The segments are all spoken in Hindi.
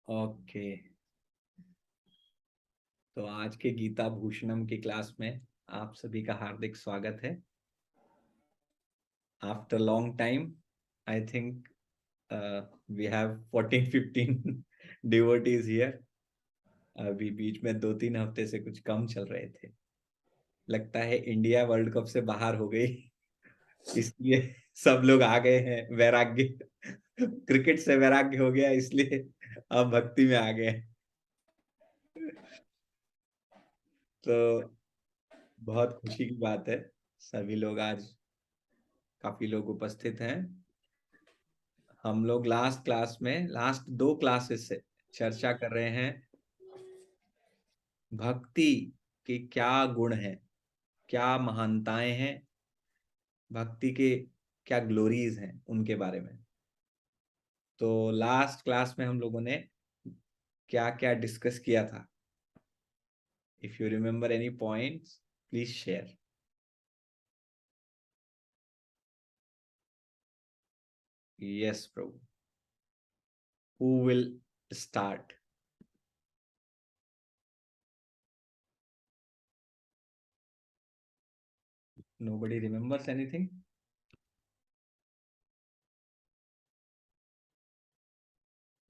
ओके, तो आज के गीता भूषणम की क्लास में आप सभी का हार्दिक स्वागत है। After long time I think we have 14-15 devotees here. अभी बीच में 2-3 हफ्ते से कुछ कम चल रहे थे। लगता है इंडिया वर्ल्ड कप से बाहर हो गई, इसलिए सब लोग आ गए हैं। वैराग्य क्रिकेट से वैराग्य हो गया, इसलिए अब भक्ति में आ गए। तो बहुत खुशी की बात है, सभी लोग आज काफी लोग उपस्थित हैं। हम लोग लास्ट 2 क्लासेस से चर्चा कर रहे हैं भक्ति के क्या गुण हैं, क्या महानताएं हैं, भक्ति के क्या ग्लोरीज हैं, उनके बारे में। तो लास्ट क्लास में हम लोगों ने क्या क्या डिस्कस किया था? If you remember any points, please share. Yes prabhu, who will start? Nobody remembers anything?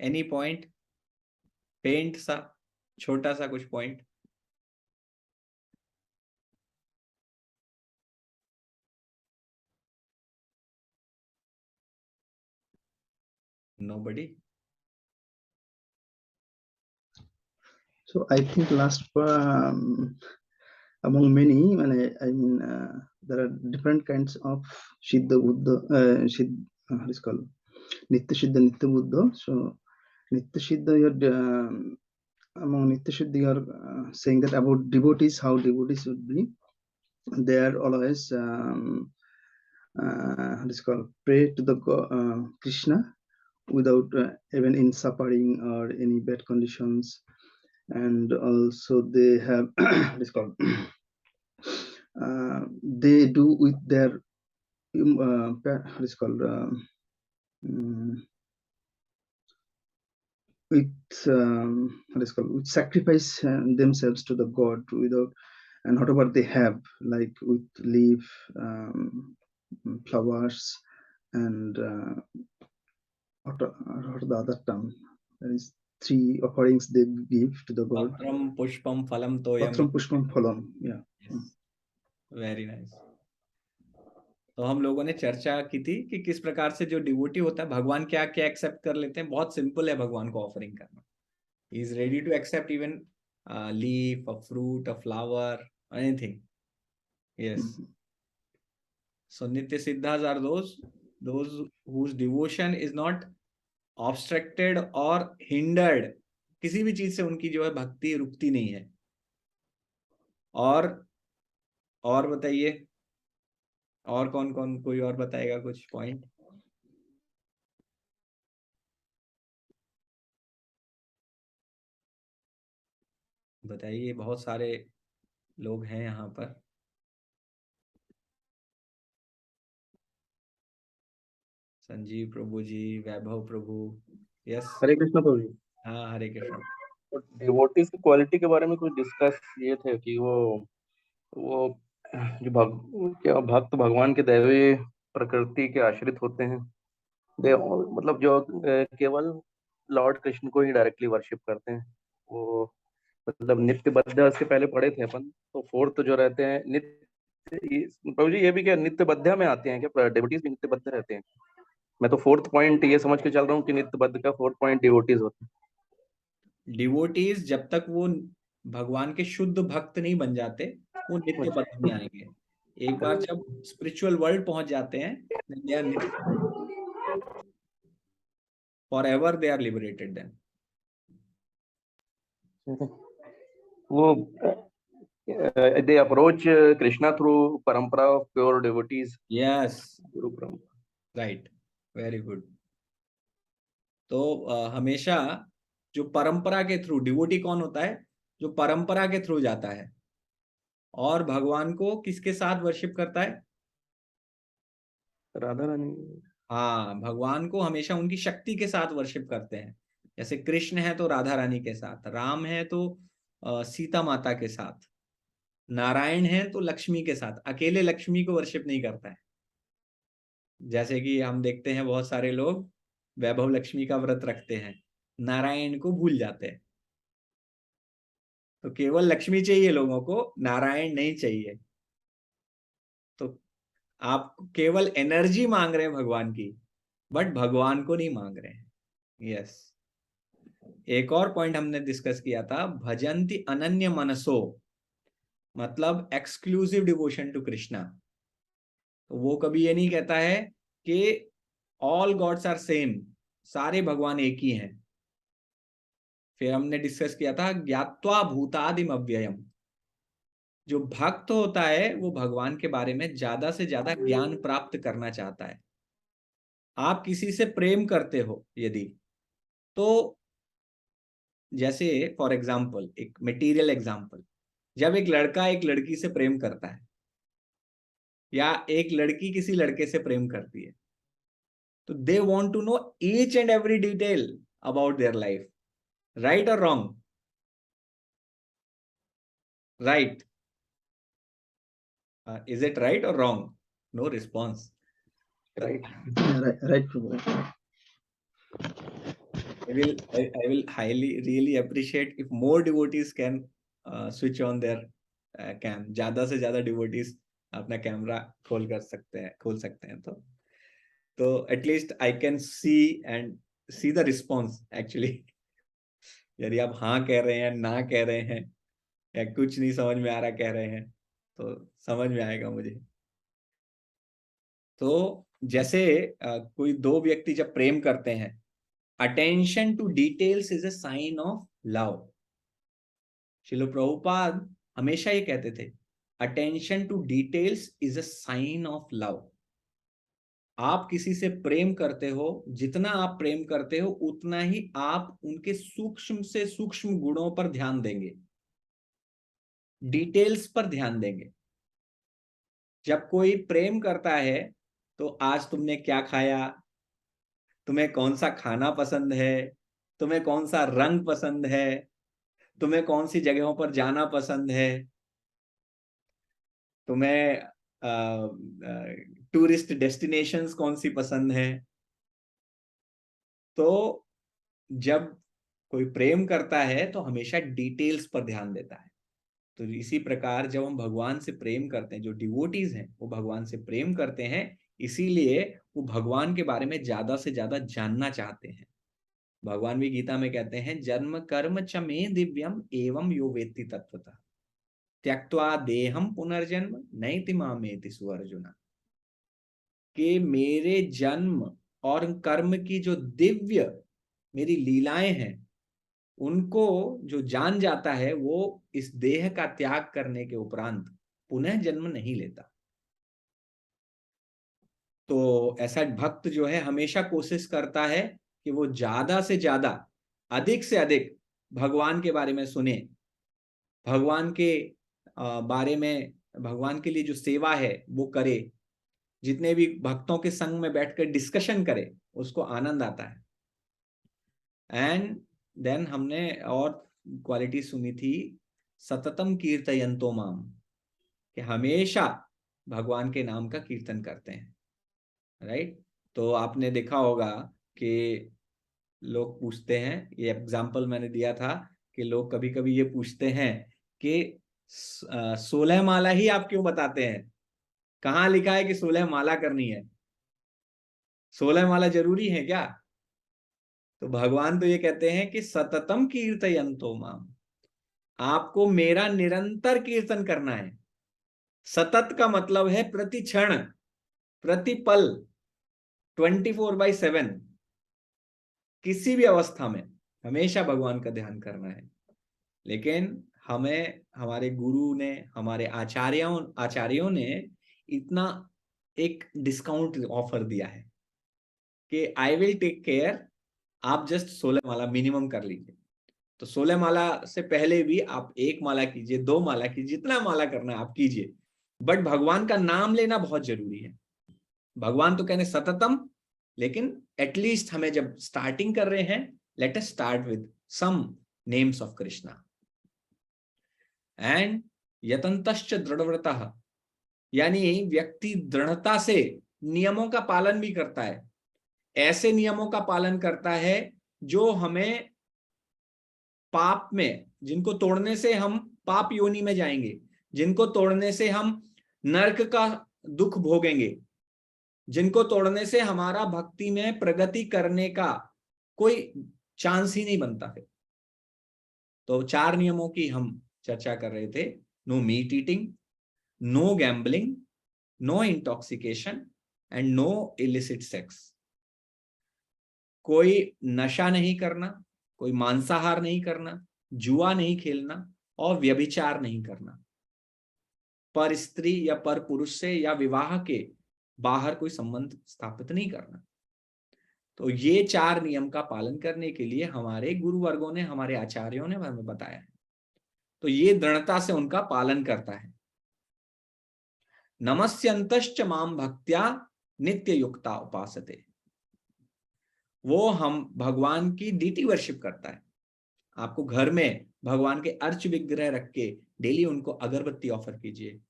Any point? पेंट सा, छोटा सा कुछ point. Nobody? So I think among many, there are different kinds of Siddha Buddha, what is called Nitya Siddha, Nitya Buddha. So Nitya Siddha, among Nitya Siddha, you are saying that about devotees, how devotees should be. They are always what is called pray to the Krishna without even in suffering or any bad conditions. And also they have what is called they do with their what is called with sacrifice themselves to the god without, and whatever they have, like with leaf, flowers, and what the other term, there is 3 offerings they give to the god. पत्रम पुष्पम फलम तोयम। Patram pushpam phalam, yeah. Very nice. तो हम लोगों ने चर्चा की थी कि किस प्रकार से जो डिवोटी होता है, भगवान क्या क्या एक्सेप्ट कर लेते हैं। बहुत सिंपल है भगवान को ऑफरिंग करना। He is ready to accept even leaf, a fruit, a flower, anything. Yes. So नित्य सिद्धास are those whose devotion is not obstructed और hindered। किसी भी चीज से उनकी जो है भक्ति रुकती नहीं है। और बताइए, और कौन कौन, कोई और बताएगा कुछ पॉइंट? बताइए, बहुत सारे लोग हैं यहाँ पर। संजीव प्रभु जी, वैभव प्रभु। यस। हरे कृष्ण प्रभु जी। हाँ, हरे कृष्ण। तो डिवोटीज की क्वालिटी के बारे में कुछ डिस्कस ये थे कि वो जो भक्त भगवान के दैवीय प्रकृति के आश्रित होते हैं। मतलब जो केवल लॉर्ड कृष्ण को ही डायरेक्टली वर्शिप करते हैं। वो मतलब नित्य बद्ध, इसके पहले पढ़े थे अपन। तो फोर्थ जो रहते हैं नित्य, प्रभु जी ये भी क्या नित्य बद्ध में आते हैं क्या? डिवोटीज भी नित्य बद्ध रहते हैं? मैं तो फोर्थ पॉइंट ये समझ के चल रहा हूँ कि नित्य बद्ध का फोर्थ पॉइंट डिवोटीज होते हैं। डिवोटीज जब तक वो भगवान के शुद्ध भक्त नहीं बन जाते, वो नित्य पद नहीं आएंगे। एक बार जब स्पिरिचुअल वर्ल्ड पहुंच जाते हैं, दे आर नित्य, forever they are liberated. Then वो they approach Krishna through parampara of pure devotees. यस, Guru parampara. Right, very good. तो हमेशा जो परंपरा के थ्रू, डिवोटी कौन होता है? जो परंपरा के थ्रू जाता है और भगवान को किसके साथ वर्शिप करता है? राधा रानी। हाँ, भगवान को हमेशा उनकी शक्ति के साथ वर्शिप करते हैं। जैसे कृष्ण है तो राधा रानी के साथ, राम है तो सीता माता के साथ, नारायण है तो लक्ष्मी के साथ। अकेले लक्ष्मी को वर्शिप नहीं करता है। जैसे कि हम देखते हैं बहुत सारे लोग वैभव लक्ष्मी का व्रत रखते हैं, नारायण को भूल जाते हैं। तो केवल लक्ष्मी चाहिए लोगों को, नारायण नहीं चाहिए। तो आप केवल एनर्जी मांग रहे हैं भगवान की, बट भगवान को नहीं मांग रहे हैं। यस। एक और पॉइंट हमने डिस्कस किया था, भजंती अनन्य मनसो, मतलब एक्सक्लूसिव डिवोशन टू कृष्णा। तो वो कभी ये नहीं कहता है कि ऑल गॉड्स आर सेम, सारे भगवान एक ही हैं। फिर हमने डिस्कस किया था ज्ञात्वा भूतादिम अव्ययम, जो भक्त होता है वो भगवान के बारे में ज्यादा से ज्यादा ज्ञान प्राप्त करना चाहता है। आप किसी से प्रेम करते हो यदि, तो जैसे फॉर एग्जाम्पल, एक मटेरियल एग्जाम्पल, जब एक लड़का एक लड़की से प्रेम करता है या एक लड़की किसी लड़के से प्रेम करती है, तो they want to know each and every detail about their life, right और wrong? Right? Is it right और wrong? No response. Right. Right, Prabhu. I will highly really appreciate if more devotees can switch on their cam. ज्यादा से ज्यादा devotees अपना कैमरा खोल सकते हैं तो at least I can see the response actually. यदि आप हाँ कह रहे हैं, ना कह रहे हैं, या कुछ नहीं समझ में आ रहा कह रहे हैं, तो समझ में आएगा मुझे। तो जैसे कोई दो व्यक्ति जब प्रेम करते हैं, attention to details is a sign of love. Srila Prabhupada हमेशा ये कहते थे, attention to details is a sign of love. आप किसी से प्रेम करते हो, जितना आप प्रेम करते हो उतना ही आप उनके सूक्ष्म से सूक्ष्म गुणों पर ध्यान देंगे, डिटेल्स पर ध्यान देंगे। जब कोई प्रेम करता है तो आज तुमने क्या खाया, तुम्हें कौन सा खाना पसंद है, तुम्हें कौन सा रंग पसंद है, तुम्हें कौन सी जगहों पर जाना पसंद है, तुम्हें टूरिस्ट डेस्टिनेशंस कौन सी पसंद है। तो जब कोई प्रेम करता है तो हमेशा डिटेल्स पर ध्यान देता है। तो इसी प्रकार जब हम भगवान से प्रेम करते हैं, जो डिवोटीज हैं वो भगवान से प्रेम करते हैं, इसीलिए वो भगवान के बारे में ज्यादा से ज्यादा जानना चाहते हैं। भगवान भी गीता में कहते हैं, जन्म कर्म च मे दिव्यम एवं यो वेत्ति तत्वतः त्यक्त्वा देहम पुनर्जन्म नैति मामेति सुअर्जुना। कि मेरे जन्म और कर्म की जो दिव्य मेरी लीलाएं हैं, उनको जो जान जाता है वो इस देह का त्याग करने के उपरांत पुनः जन्म नहीं लेता। तो ऐसा भक्त जो है हमेशा कोशिश करता है कि वो ज्यादा से ज्यादा, अधिक से अधिक भगवान के बारे में सुने, भगवान के बारे में, भगवान के लिए जो सेवा है वो करे, जितने भी भक्तों के संग में बैठकर डिस्कशन करे, उसको आनंद आता है। एंड देन हमने और क्वालिटी सुनी थी, सततम कीर्तयन्तो माम, कि हमेशा भगवान के नाम का कीर्तन करते हैं। राइट? तो आपने देखा होगा कि लोग पूछते हैं, ये एग्जाम्पल मैंने दिया था कि लोग कभी कभी ये पूछते हैं कि 16 माला ही आप क्यों बताते हैं, कहाँ लिखा है कि 16 माला करनी है, 16 माला जरूरी है क्या? तो भगवान तो ये कहते हैं कि सततम कीर्तयन्तो माम, आपको मेरा निरंतर कीर्तन करना है। सतत का मतलब है प्रति क्षण, प्रति पल, 24/7, किसी भी अवस्था में हमेशा भगवान का ध्यान करना है। लेकिन हमें हमारे गुरु ने, हमारे आचार्यों ने इतना एक डिस्काउंट ऑफर दिया है कि आई विल टेक केयर, आप जस्ट 16 माला मिनिमम कर लीजिए। तो 16 माला से पहले भी आप 1 माला कीजिए, 2 माला कीजिए, जितना माला करना है आप कीजिए, बट भगवान का नाम लेना बहुत जरूरी है। भगवान तो कहने सततम, लेकिन एटलीस्ट हमें जब स्टार्टिंग कर रहे हैं Let us start with some names of Krishna. And यतंतश्च दृढ़व्रतः, यानी व्यक्ति दृढ़ता से नियमों का पालन भी करता है। ऐसे नियमों का पालन करता है जो हमें पाप में, जिनको तोड़ने से हम पाप योनि में जाएंगे, जिनको तोड़ने से हम नरक का दुख भोगेंगे, जिनको तोड़ने से हमारा भक्ति में प्रगति करने का कोई चांस ही नहीं बनता है। तो 4 नियमों की हम चर्चा कर रहे थे। No meat eating, no gambling, no intoxication and no illicit sex. कोई नशा नहीं करना, कोई मांसाहार नहीं करना, जुआ नहीं खेलना और व्यभिचार नहीं करना। पर स्त्री या पर पुरुष से या विवाह के बाहर कोई संबंध स्थापित नहीं करना। तो ये 4 नियम का पालन करने के लिए हमारे गुरुवर्गों ने, हमारे आचार्यों ने हमें बताया है। तो ये दृढ़ता से उनका पालन करता है। नमस्यंतश्च माम भक्त्या नित्य युक्ता उपासते। वो हम भगवान की डीटी वर्शिप करता है। आपको घर में भगवान के अर्च विग्रह रख के डेली उनको अगरबत्ती ऑफर कीजिए,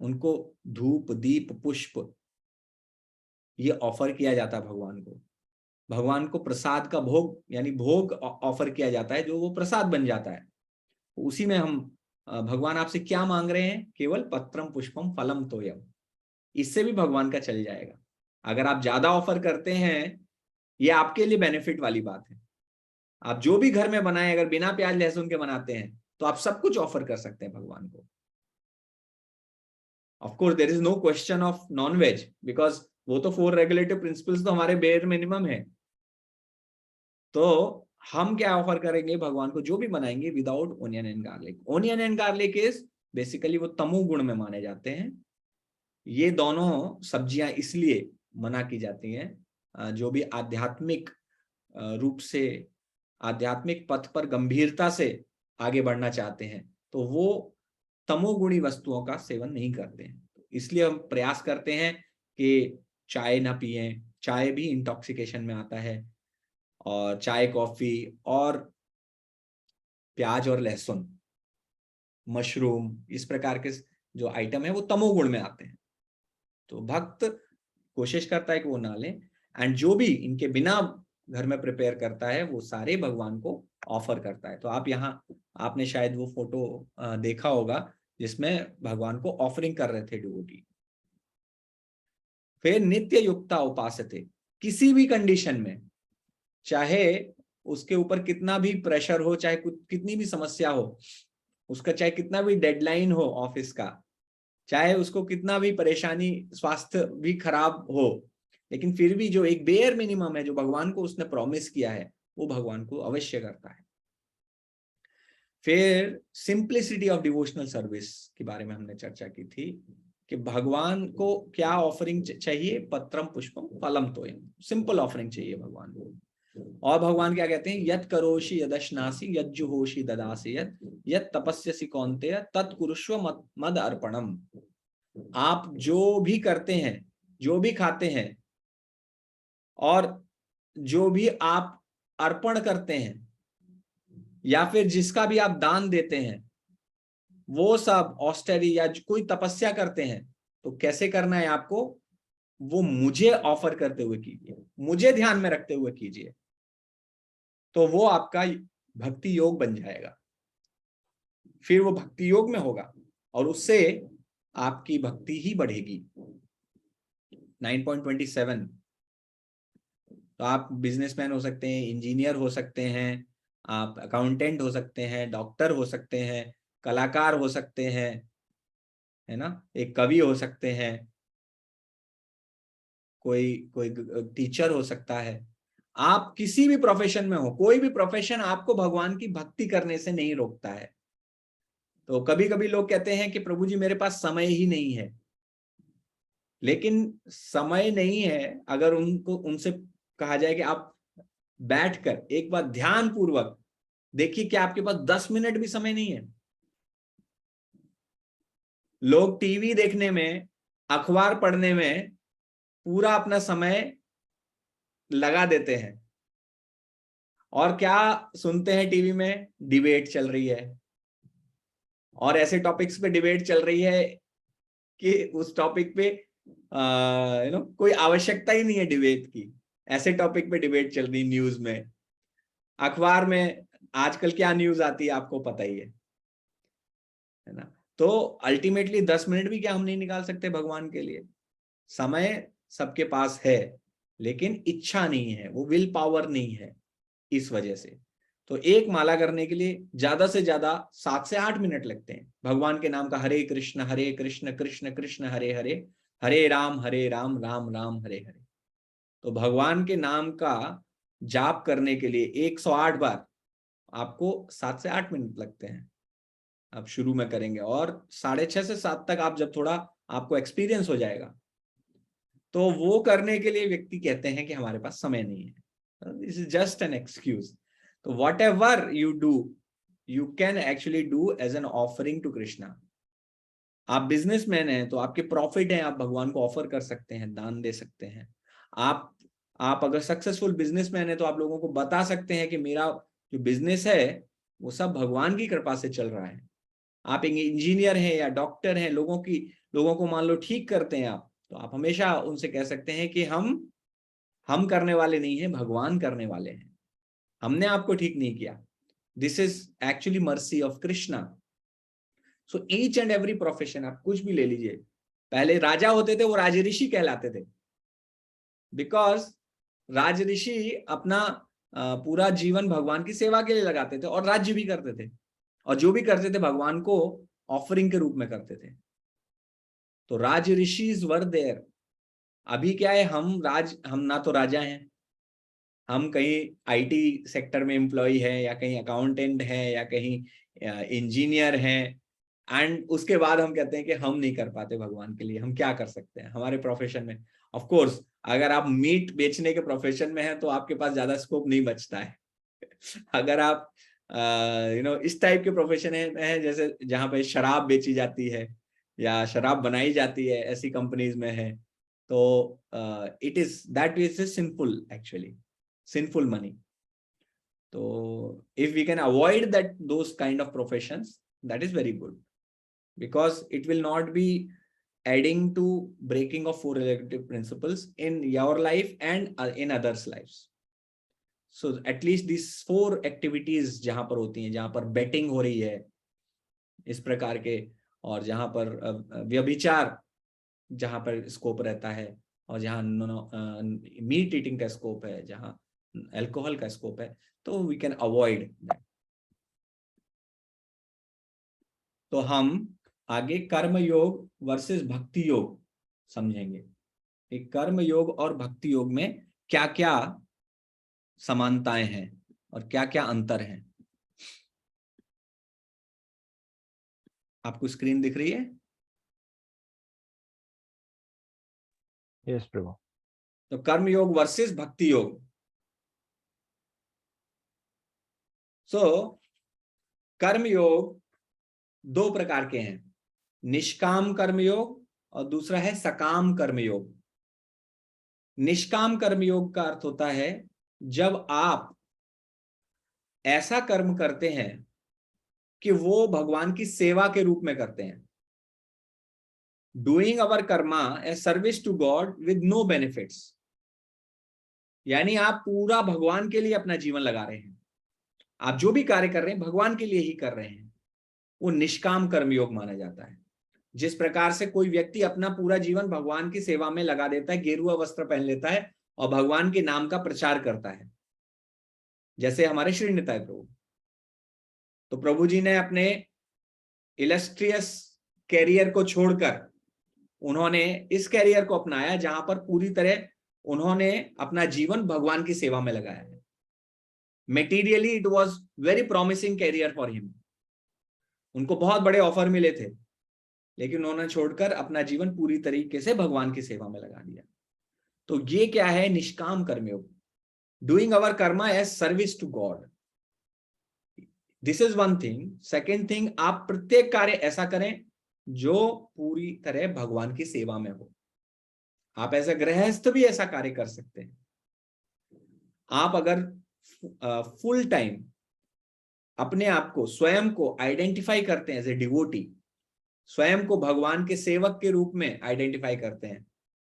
उनको धूप दीप पुष्प ये ऑफर किया जाता है भगवान को। भगवान को प्रसाद का भोग यानी भोग ऑफर किया जाता है, जो वो प्रसाद बन जाता है। उसी में हम भगवान आपसे क्या मांग रहे हैं? केवल पत्रम पुष्पम फलम तोयम। इससे भी भगवान का चल जाएगा। अगर आप ज्यादा ऑफर करते हैं, ये आपके लिए बेनिफिट वाली बात है। आप जो भी घर में बनाए, अगर बिना प्याज लहसुन के बनाते हैं तो आप सब कुछ ऑफर कर सकते हैं भगवान को। Of course there is no question of non veg, because वो तो 4 रेगुलेटिव प्रिंसिपल्स तो हमारे बेयर मिनिमम है। तो हम क्या ऑफर करेंगे भगवान को? जो भी बनाएंगे without onion and garlic. Onion and garlic is basically वो तमोगुण में माने जाते हैं। ये दोनों सब्जियां इसलिए मना की जाती हैं, जो भी आध्यात्मिक रूप से, आध्यात्मिक पथ पर गंभीरता से आगे बढ़ना चाहते हैं, तो वो तमोगुणी वस्तुओं का सेवन नहीं करते हैं। इसलिए हम प्रयास करते हैं कि चाय ना पिए। चाय भी इंटॉक्सिकेशन में आता है, और चाय कॉफी और प्याज और लहसुन, मशरूम, इस प्रकार के जो आइटम है वो तमोगुण में आते हैं। तो भक्त कोशिश करता है कि वो ना लें। एंड जो भी इनके बिना घर में प्रिपेयर करता है वो सारे भगवान को ऑफर करता है। तो आप यहाँ, आपने शायद वो फोटो देखा होगा जिसमें भगवान को ऑफरिंग कर रहे थे डिवोटी। फिर नित्य युक्ता उपासते। किसी भी कंडीशन में, चाहे उसके ऊपर कितना भी प्रेशर हो, चाहे कितनी भी समस्या हो, उसका चाहे कितना भी डेडलाइन हो ऑफिस का, चाहे उसको कितना भी परेशानी, स्वास्थ्य भी खराब हो, लेकिन फिर भी जो एक बेयर मिनिमम है जो भगवान को उसने प्रॉमिस किया है, वो भगवान को अवश्य करता है। फिर सिंप्लिसिटी ऑफ डिवोशनल सर्विस के बारे में हमने चर्चा की थी कि भगवान को क्या ऑफरिंग चाहिए? पत्रम पुष्पम फलम तोयम। सिंपल ऑफरिंग चाहिए भगवान को। और भगवान क्या कहते हैं? यत् करोषि यदश्नासि यज्जुहोषि ददासि यत् तपस्यसि कौन्तेय तत्कुरुष्व मद अर्पणम। आप जो भी करते हैं, जो भी खाते हैं और जो भी आप अर्पण करते हैं, या फिर जिसका भी आप दान देते हैं, वो सब ऑस्टेरी या कोई तपस्या करते हैं, तो कैसे करना है आपको? वो मुझे ऑफर करते हुए कीजिए, मुझे ध्यान में रखते हुए कीजिए। तो वो आपका भक्ति योग बन जाएगा। फिर वो भक्ति योग में होगा और उससे आपकी भक्ति ही बढ़ेगी। 9.27। तो आप बिजनेसमैन हो सकते हैं, इंजीनियर हो सकते हैं, आप अकाउंटेंट हो सकते हैं, डॉक्टर हो सकते हैं, कलाकार हो सकते हैं, है ना, एक कवि हो सकते हैं, कोई टीचर हो सकता है। आप किसी भी प्रोफेशन में हो, कोई भी प्रोफेशन आपको भगवान की भक्ति करने से नहीं रोकता है। तो कभी कभी लोग कहते हैं कि प्रभु जी मेरे पास समय ही नहीं है। लेकिन समय नहीं है, अगर उनसे कहा जाए कि आप बैठकर एक बार ध्यान पूर्वक देखिए कि आपके पास 10 मिनट भी समय नहीं है। लोग टीवी देखने में, अखबार पढ़ने में पूरा अपना समय लगा देते हैं और क्या सुनते हैं टीवी में? डिबेट चल रही है, और ऐसे टॉपिक्स पे डिबेट चल रही है कि उस टॉपिक पे कोई आवश्यकता ही नहीं है डिबेट की। ऐसे टॉपिक पे डिबेट चल रही न्यूज में, अखबार में आजकल क्या न्यूज आती है आपको पता ही है ना। तो अल्टीमेटली 10 मिनट भी क्या हम नहीं निकाल सकते भगवान के लिए? समय सबके पास है, लेकिन इच्छा नहीं है, वो विल पावर नहीं है। इस वजह से तो एक माला करने के लिए ज्यादा से ज्यादा 7 से 8 मिनट लगते हैं। भगवान के नाम का हरे कृष्ण कृष्ण कृष्ण हरे हरे, हरे राम राम राम हरे हरे। तो भगवान के नाम का जाप करने के लिए 108 बार आपको 7 से 8 मिनट लगते हैं। आप शुरू में करेंगे और 6:30 से 7 तक आप जब थोड़ा आपको एक्सपीरियंस हो जाएगा, तो वो करने के लिए व्यक्ति कहते हैं कि हमारे पास समय नहीं है। This is just an excuse. तो whatever you do, you can actually do as an offering to Krishna. आप बिजनेसमैन हैं तो आपके प्रॉफिट है, आप भगवान को ऑफर कर सकते हैं, दान दे सकते हैं। आप अगर सक्सेसफुल बिजनेसमैन है तो आप लोगों को बता सकते हैं कि मेरा जो बिजनेस है वो सब भगवान की कृपा से चल रहा है। आप एक इंजीनियर हैं या डॉक्टर हैं, लोगों को मान लो ठीक करते हैं आप, तो आप हमेशा उनसे कह सकते हैं कि हम करने वाले नहीं हैं, भगवान करने वाले हैं, हमने आपको ठीक नहीं किया। This is actually mercy of Krishna. So each and every profession, आप कुछ भी ले लीजिए। पहले राजा होते थे वो राज ऋषि कहलाते थे, बिकॉज राज ऋषि अपना पूरा जीवन भगवान की सेवा के लिए लगाते थे और राज्य भी करते थे, और जो भी करते थे भगवान को ऑफरिंग के रूप में करते थे। तो राज ऋषिज वर देयर। अभी क्या है, हम ना तो राजा हैं, हम कहीं आईटी सेक्टर में एम्प्लॉय है, या कहीं अकाउंटेंट है, या कहीं इंजीनियर हैं, एंड उसके बाद हम कहते हैं कि हम नहीं कर पाते भगवान के लिए। हम क्या कर सकते हैं हमारे प्रोफेशन में? ऑफ कोर्स अगर आप मीट बेचने के प्रोफेशन में हैं तो आपके पास ज्यादा स्कोप नहीं बचता है। अगर आप इस टाइप के प्रोफेशन है जैसे जहां पे शराब बेची जाती है या शराब बनाई जाती है, ऐसी कंपनीज में है, तो it is that is sinful, actually sinful money. So if we can avoid those kind of professions, that is very good, because it will not be adding to breaking of 4 relative principles in your life and in others lives. So at least these 4 activities जहां पर होती हैं, जहां पर betting हो रही है इस प्रकार के, और जहां पर व्यभिचार जहां पर स्कोप रहता है, और जहां मीट ईटिंग का स्कोप है, जहां अल्कोहल का स्कोप है, तो वी कैन अवॉइड दैट। तो हम आगे कर्म योग वर्सेस भक्ति योग समझेंगे कि कर्म योग और भक्ति योग में क्या क्या समानताएं हैं और क्या क्या अंतर हैं। आपको स्क्रीन दिख रही है? यस प्रभु। तो कर्म योग वर्सेस भक्ति योग। कर्म योग 2 प्रकार के हैं, निष्काम कर्मयोग और दूसरा है सकाम कर्मयोग। निष्काम कर्मयोग का अर्थ होता है जब आप ऐसा कर्म करते हैं कि वो भगवान की सेवा के रूप में करते हैं, doing our karma as service to God with no benefits. यानी आप पूरा भगवान के लिए अपना जीवन लगा रहे हैं, आप जो भी कार्य कर रहे हैं भगवान के लिए ही कर रहे हैं, वो निष्काम कर्मयोग माना जाता है। जिस प्रकार से कोई व्यक्ति अपना पूरा जीवन भगवान की सेवा में लगा देता है, गेरुआ वस्त्र पहन लेता है और भगवान के नाम का प्रचार करता है, जैसे हमारे श्री निताय प्रभु। तो प्रभु जी ने अपने इलस्ट्रियस कैरियर को छोड़कर उन्होंने इस कैरियर को अपनाया जहां पर पूरी तरह उन्होंने अपना जीवन भगवान की सेवा में लगाया है। Materially it was very promising career for him, उनको बहुत बड़े ऑफर मिले थे, लेकिन उन्होंने छोड़कर अपना जीवन पूरी तरीके से भगवान की सेवा में लगा दिया। तो ये क्या है? निष्काम कर्मयोग, doing our karma as service to God. This is one thing. Second thing, आप प्रत्येक कार्य ऐसा करें जो पूरी तरह भगवान की सेवा में हो। आप एज अ गृहस्थ भी ऐसा कार्य कर सकते हैं। आप अगर फुल टाइम अपने आप को, स्वयं को आइडेंटिफाई करते हैं एज ए डिवोटी, स्वयं को भगवान के सेवक के रूप में आइडेंटिफाई करते हैं,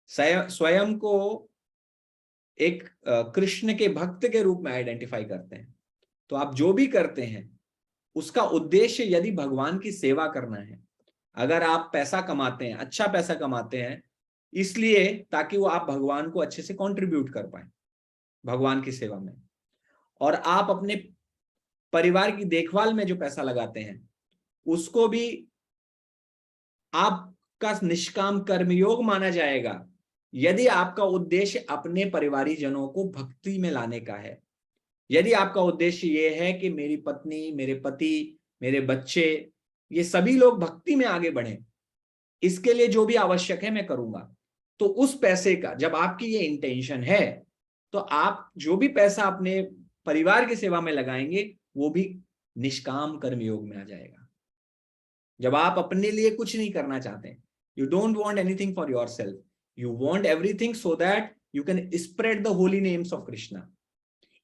स्वयं को एक कृष्ण के भक्त के रूप में आइडेंटिफाई करते हैं, तो आप जो भी करते हैं उसका उद्देश्य यदि भगवान की सेवा करना है, अगर आप पैसा कमाते हैं, अच्छा पैसा कमाते हैं इसलिए ताकि वो आप भगवान को अच्छे से कंट्रीब्यूट कर पाए भगवान की सेवा में, और आप अपने परिवार की देखभाल में जो पैसा लगाते हैं उसको भी आपका निष्काम कर्मयोग माना जाएगा यदि आपका उद्देश्य अपने परिवारी जनों को भक्ति में लाने का है। यदि आपका उद्देश्य ये है कि मेरी पत्नी, मेरे पति, मेरे बच्चे, ये सभी लोग भक्ति में आगे बढ़े, इसके लिए जो भी आवश्यक है मैं करूंगा, तो उस पैसे का जब आपकी ये इंटेंशन है तो आप जो भी पैसा अपने परिवार की सेवा में लगाएंगे वो भी निष्काम कर्मयोग में आ जाएगा। जब आप अपने लिए कुछ नहीं करना चाहते, you don't want anything for yourself, you want everything so that you can spread the Holi names of Krishna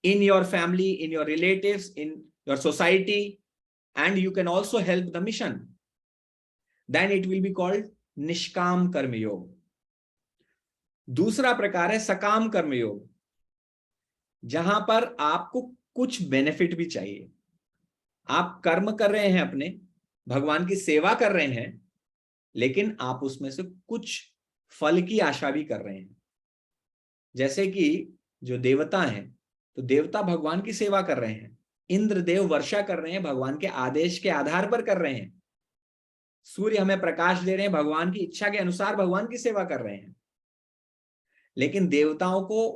in your family, in your relatives, in your society, and you can also help the mission, then it will be called निष्काम कर्मयोग। दूसरा प्रकार है सकाम कर्मयोग, जहां पर आपको कुछ बेनिफिट भी चाहिए। आप कर्म कर रहे हैं, अपने भगवान की सेवा कर रहे हैं, लेकिन आप उसमें से कुछ फल की आशा भी कर रहे हैं। जैसे कि जो देवता हैं, तो देवता भगवान की सेवा कर रहे हैं, इंद्रदेव वर्षा कर रहे हैं, भगवान के आदेश के आधार पर कर रहे हैं, सूर्य हमें प्रकाश दे रहे हैं, भगवान की इच्छा के अनुसार भगवान की सेवा कर रहे हैं। लेकिन देवताओं को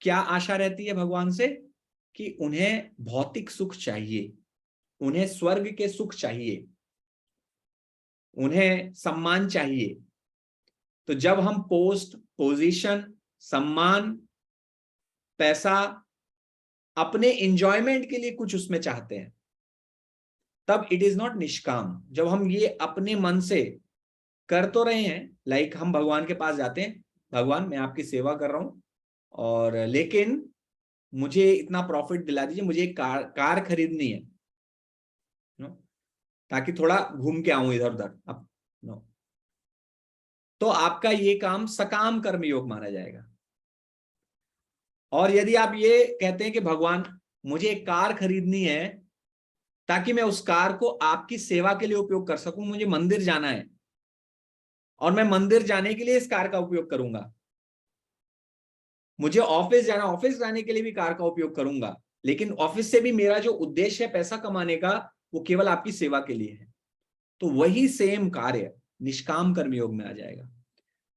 क्या आशा रहती है भगवान से कि उन्हें भौतिक सुख चाहिए, उन्हें स्वर्ग के सुख चाहिए, उन्हें सम्मान चाहिए। तो जब हम पोस्ट, पोजीशन, सम्मान, पैसा, अपने एंजॉयमेंट के लिए कुछ उसमें चाहते हैं, तब इट इज नॉट निष्काम। जब हम ये अपने मन से कर तो रहे हैं, लाइक हम भगवान के पास जाते हैं, भगवान मैं आपकी सेवा कर रहा हूं और लेकिन मुझे इतना प्रॉफिट दिला दीजिए, मुझे एक कार खरीदनी है ताकि थोड़ा घूम के आऊं इधर उधर। अब नो, तो आपका ये काम सकाम कर्मयोग माना जाएगा। और यदि आप ये कहते हैं कि भगवान मुझे एक कार खरीदनी है ताकि मैं उस कार को आपकी सेवा के लिए उपयोग कर सकूं, मुझे मंदिर जाना है और मैं मंदिर जाने के लिए इस कार का उपयोग करूंगा, मुझे ऑफिस जाना, ऑफिस जाने के लिए भी कार का उपयोग करूंगा, लेकिन ऑफिस से भी मेरा जो उद्देश्य है पैसा कमाने का वो केवल आपकी सेवा के लिए है, तो वही सेम कार्य निष्काम कर्मयोग में आ जाएगा।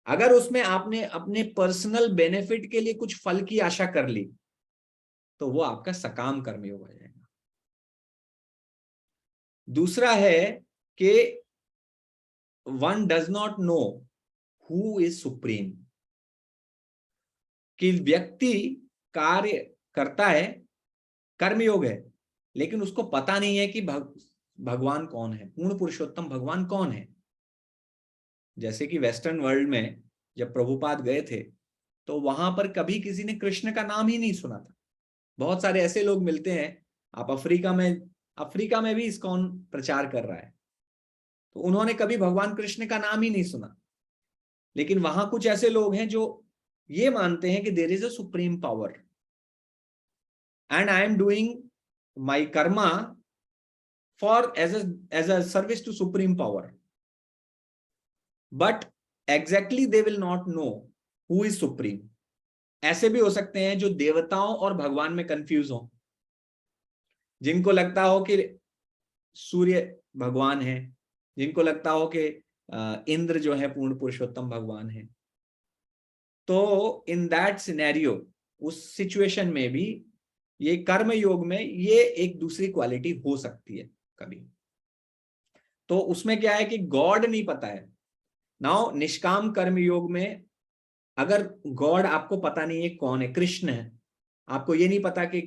अगर उसमें आपने अपने पर्सनल बेनिफिट के लिए कुछ फल की आशा कर ली तो वो आपका सकाम कर्मयोग हो जाएगा। दूसरा है कि one does not know who is supreme, कि व्यक्ति कार्य करता है, कर्मयोग है, लेकिन उसको पता नहीं है कि भगवान कौन है, पूर्ण पुरुषोत्तम भगवान कौन है। जैसे कि वेस्टर्न वर्ल्ड में जब प्रभुपाद गए थे तो वहां पर कभी किसी ने कृष्ण का नाम ही नहीं सुना था। बहुत सारे ऐसे लोग मिलते हैं, आप अफ्रीका में भी इस्कॉन प्रचार कर रहा है, तो उन्होंने कभी भगवान कृष्ण का नाम ही नहीं सुना। लेकिन वहां कुछ ऐसे लोग हैं जो ये मानते हैं कि there is a supreme power and I am doing my karma for as a service to supreme power, but exactly they will not know who is supreme. ऐसे भी हो सकते हैं जो देवताओं और भगवान में कंफ्यूज हो, जिनको लगता हो कि सूर्य भगवान है, जिनको लगता हो कि इंद्र जो है पूर्ण पुरुषोत्तम भगवान है। तो इन दैट सिनेरियो, उस सिचुएशन में भी ये कर्म योग में ये एक दूसरी क्वालिटी हो सकती है कभी। तो उसमें क्या है कि गॉड नहीं पता है। नाउ निष्काम कर्म योग में अगर गॉड आपको पता नहीं है कौन है, कृष्ण है, आपको ये नहीं पता कि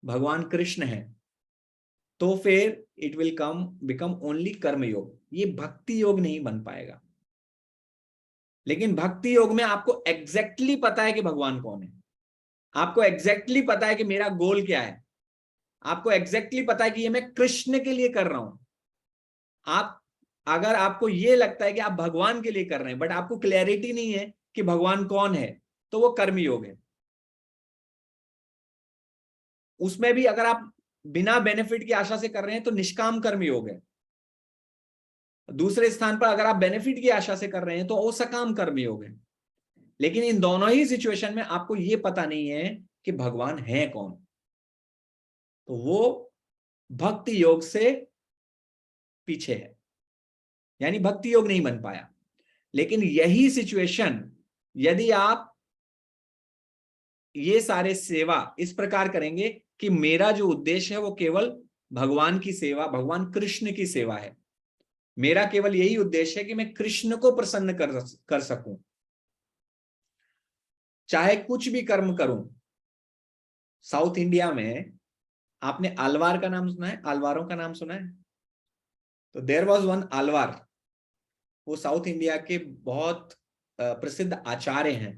भगवान कृष्ण है, तो फिर इट विल बिकम ओनली कर्म योग, ये भक्ति योग नहीं बन पाएगा। लेकिन भक्ति योग में आपको एग्जैक्टली पता है कि भगवान कौन है, आपको एग्जैक्टली पता है कि मेरा गोल क्या है, आपको एग्जैक्टली पता है कि ये मैं कृष्ण के लिए कर रहा हूं। आप अगर आपको ये लगता है कि आप भगवान के लिए कर रहे हैं बट आपको क्लैरिटी नहीं है कि भगवान कौन है, तो वो कर्म योग है। उसमें भी अगर आप बिना बेनिफिट की आशा से कर रहे हैं तो निष्काम कर्म योग है। दूसरे स्थान पर अगर आप बेनिफिट की आशा से कर रहे हैं तो वो सकाम कर्म योग है। लेकिन इन दोनों ही सिचुएशन में आपको ये पता नहीं है कि भगवान है कौन, तो वो भक्ति योग से पीछे है, यानी भक्ति योग नहीं बन पाया। लेकिन यही सिचुएशन यदि आप ये सारे सेवा इस प्रकार करेंगे कि मेरा जो उद्देश्य है वो केवल भगवान की सेवा, भगवान कृष्ण की सेवा है, मेरा केवल यही उद्देश्य है कि मैं कृष्ण को प्रसन्न कर सकूं, चाहे कुछ भी कर्म करूं। साउथ इंडिया में आपने आलवार का नाम सुना है? आलवारों का नाम सुना है? तो देयर वाज वन आलवार, वो साउथ इंडिया के बहुत प्रसिद्ध आचार्य हैं।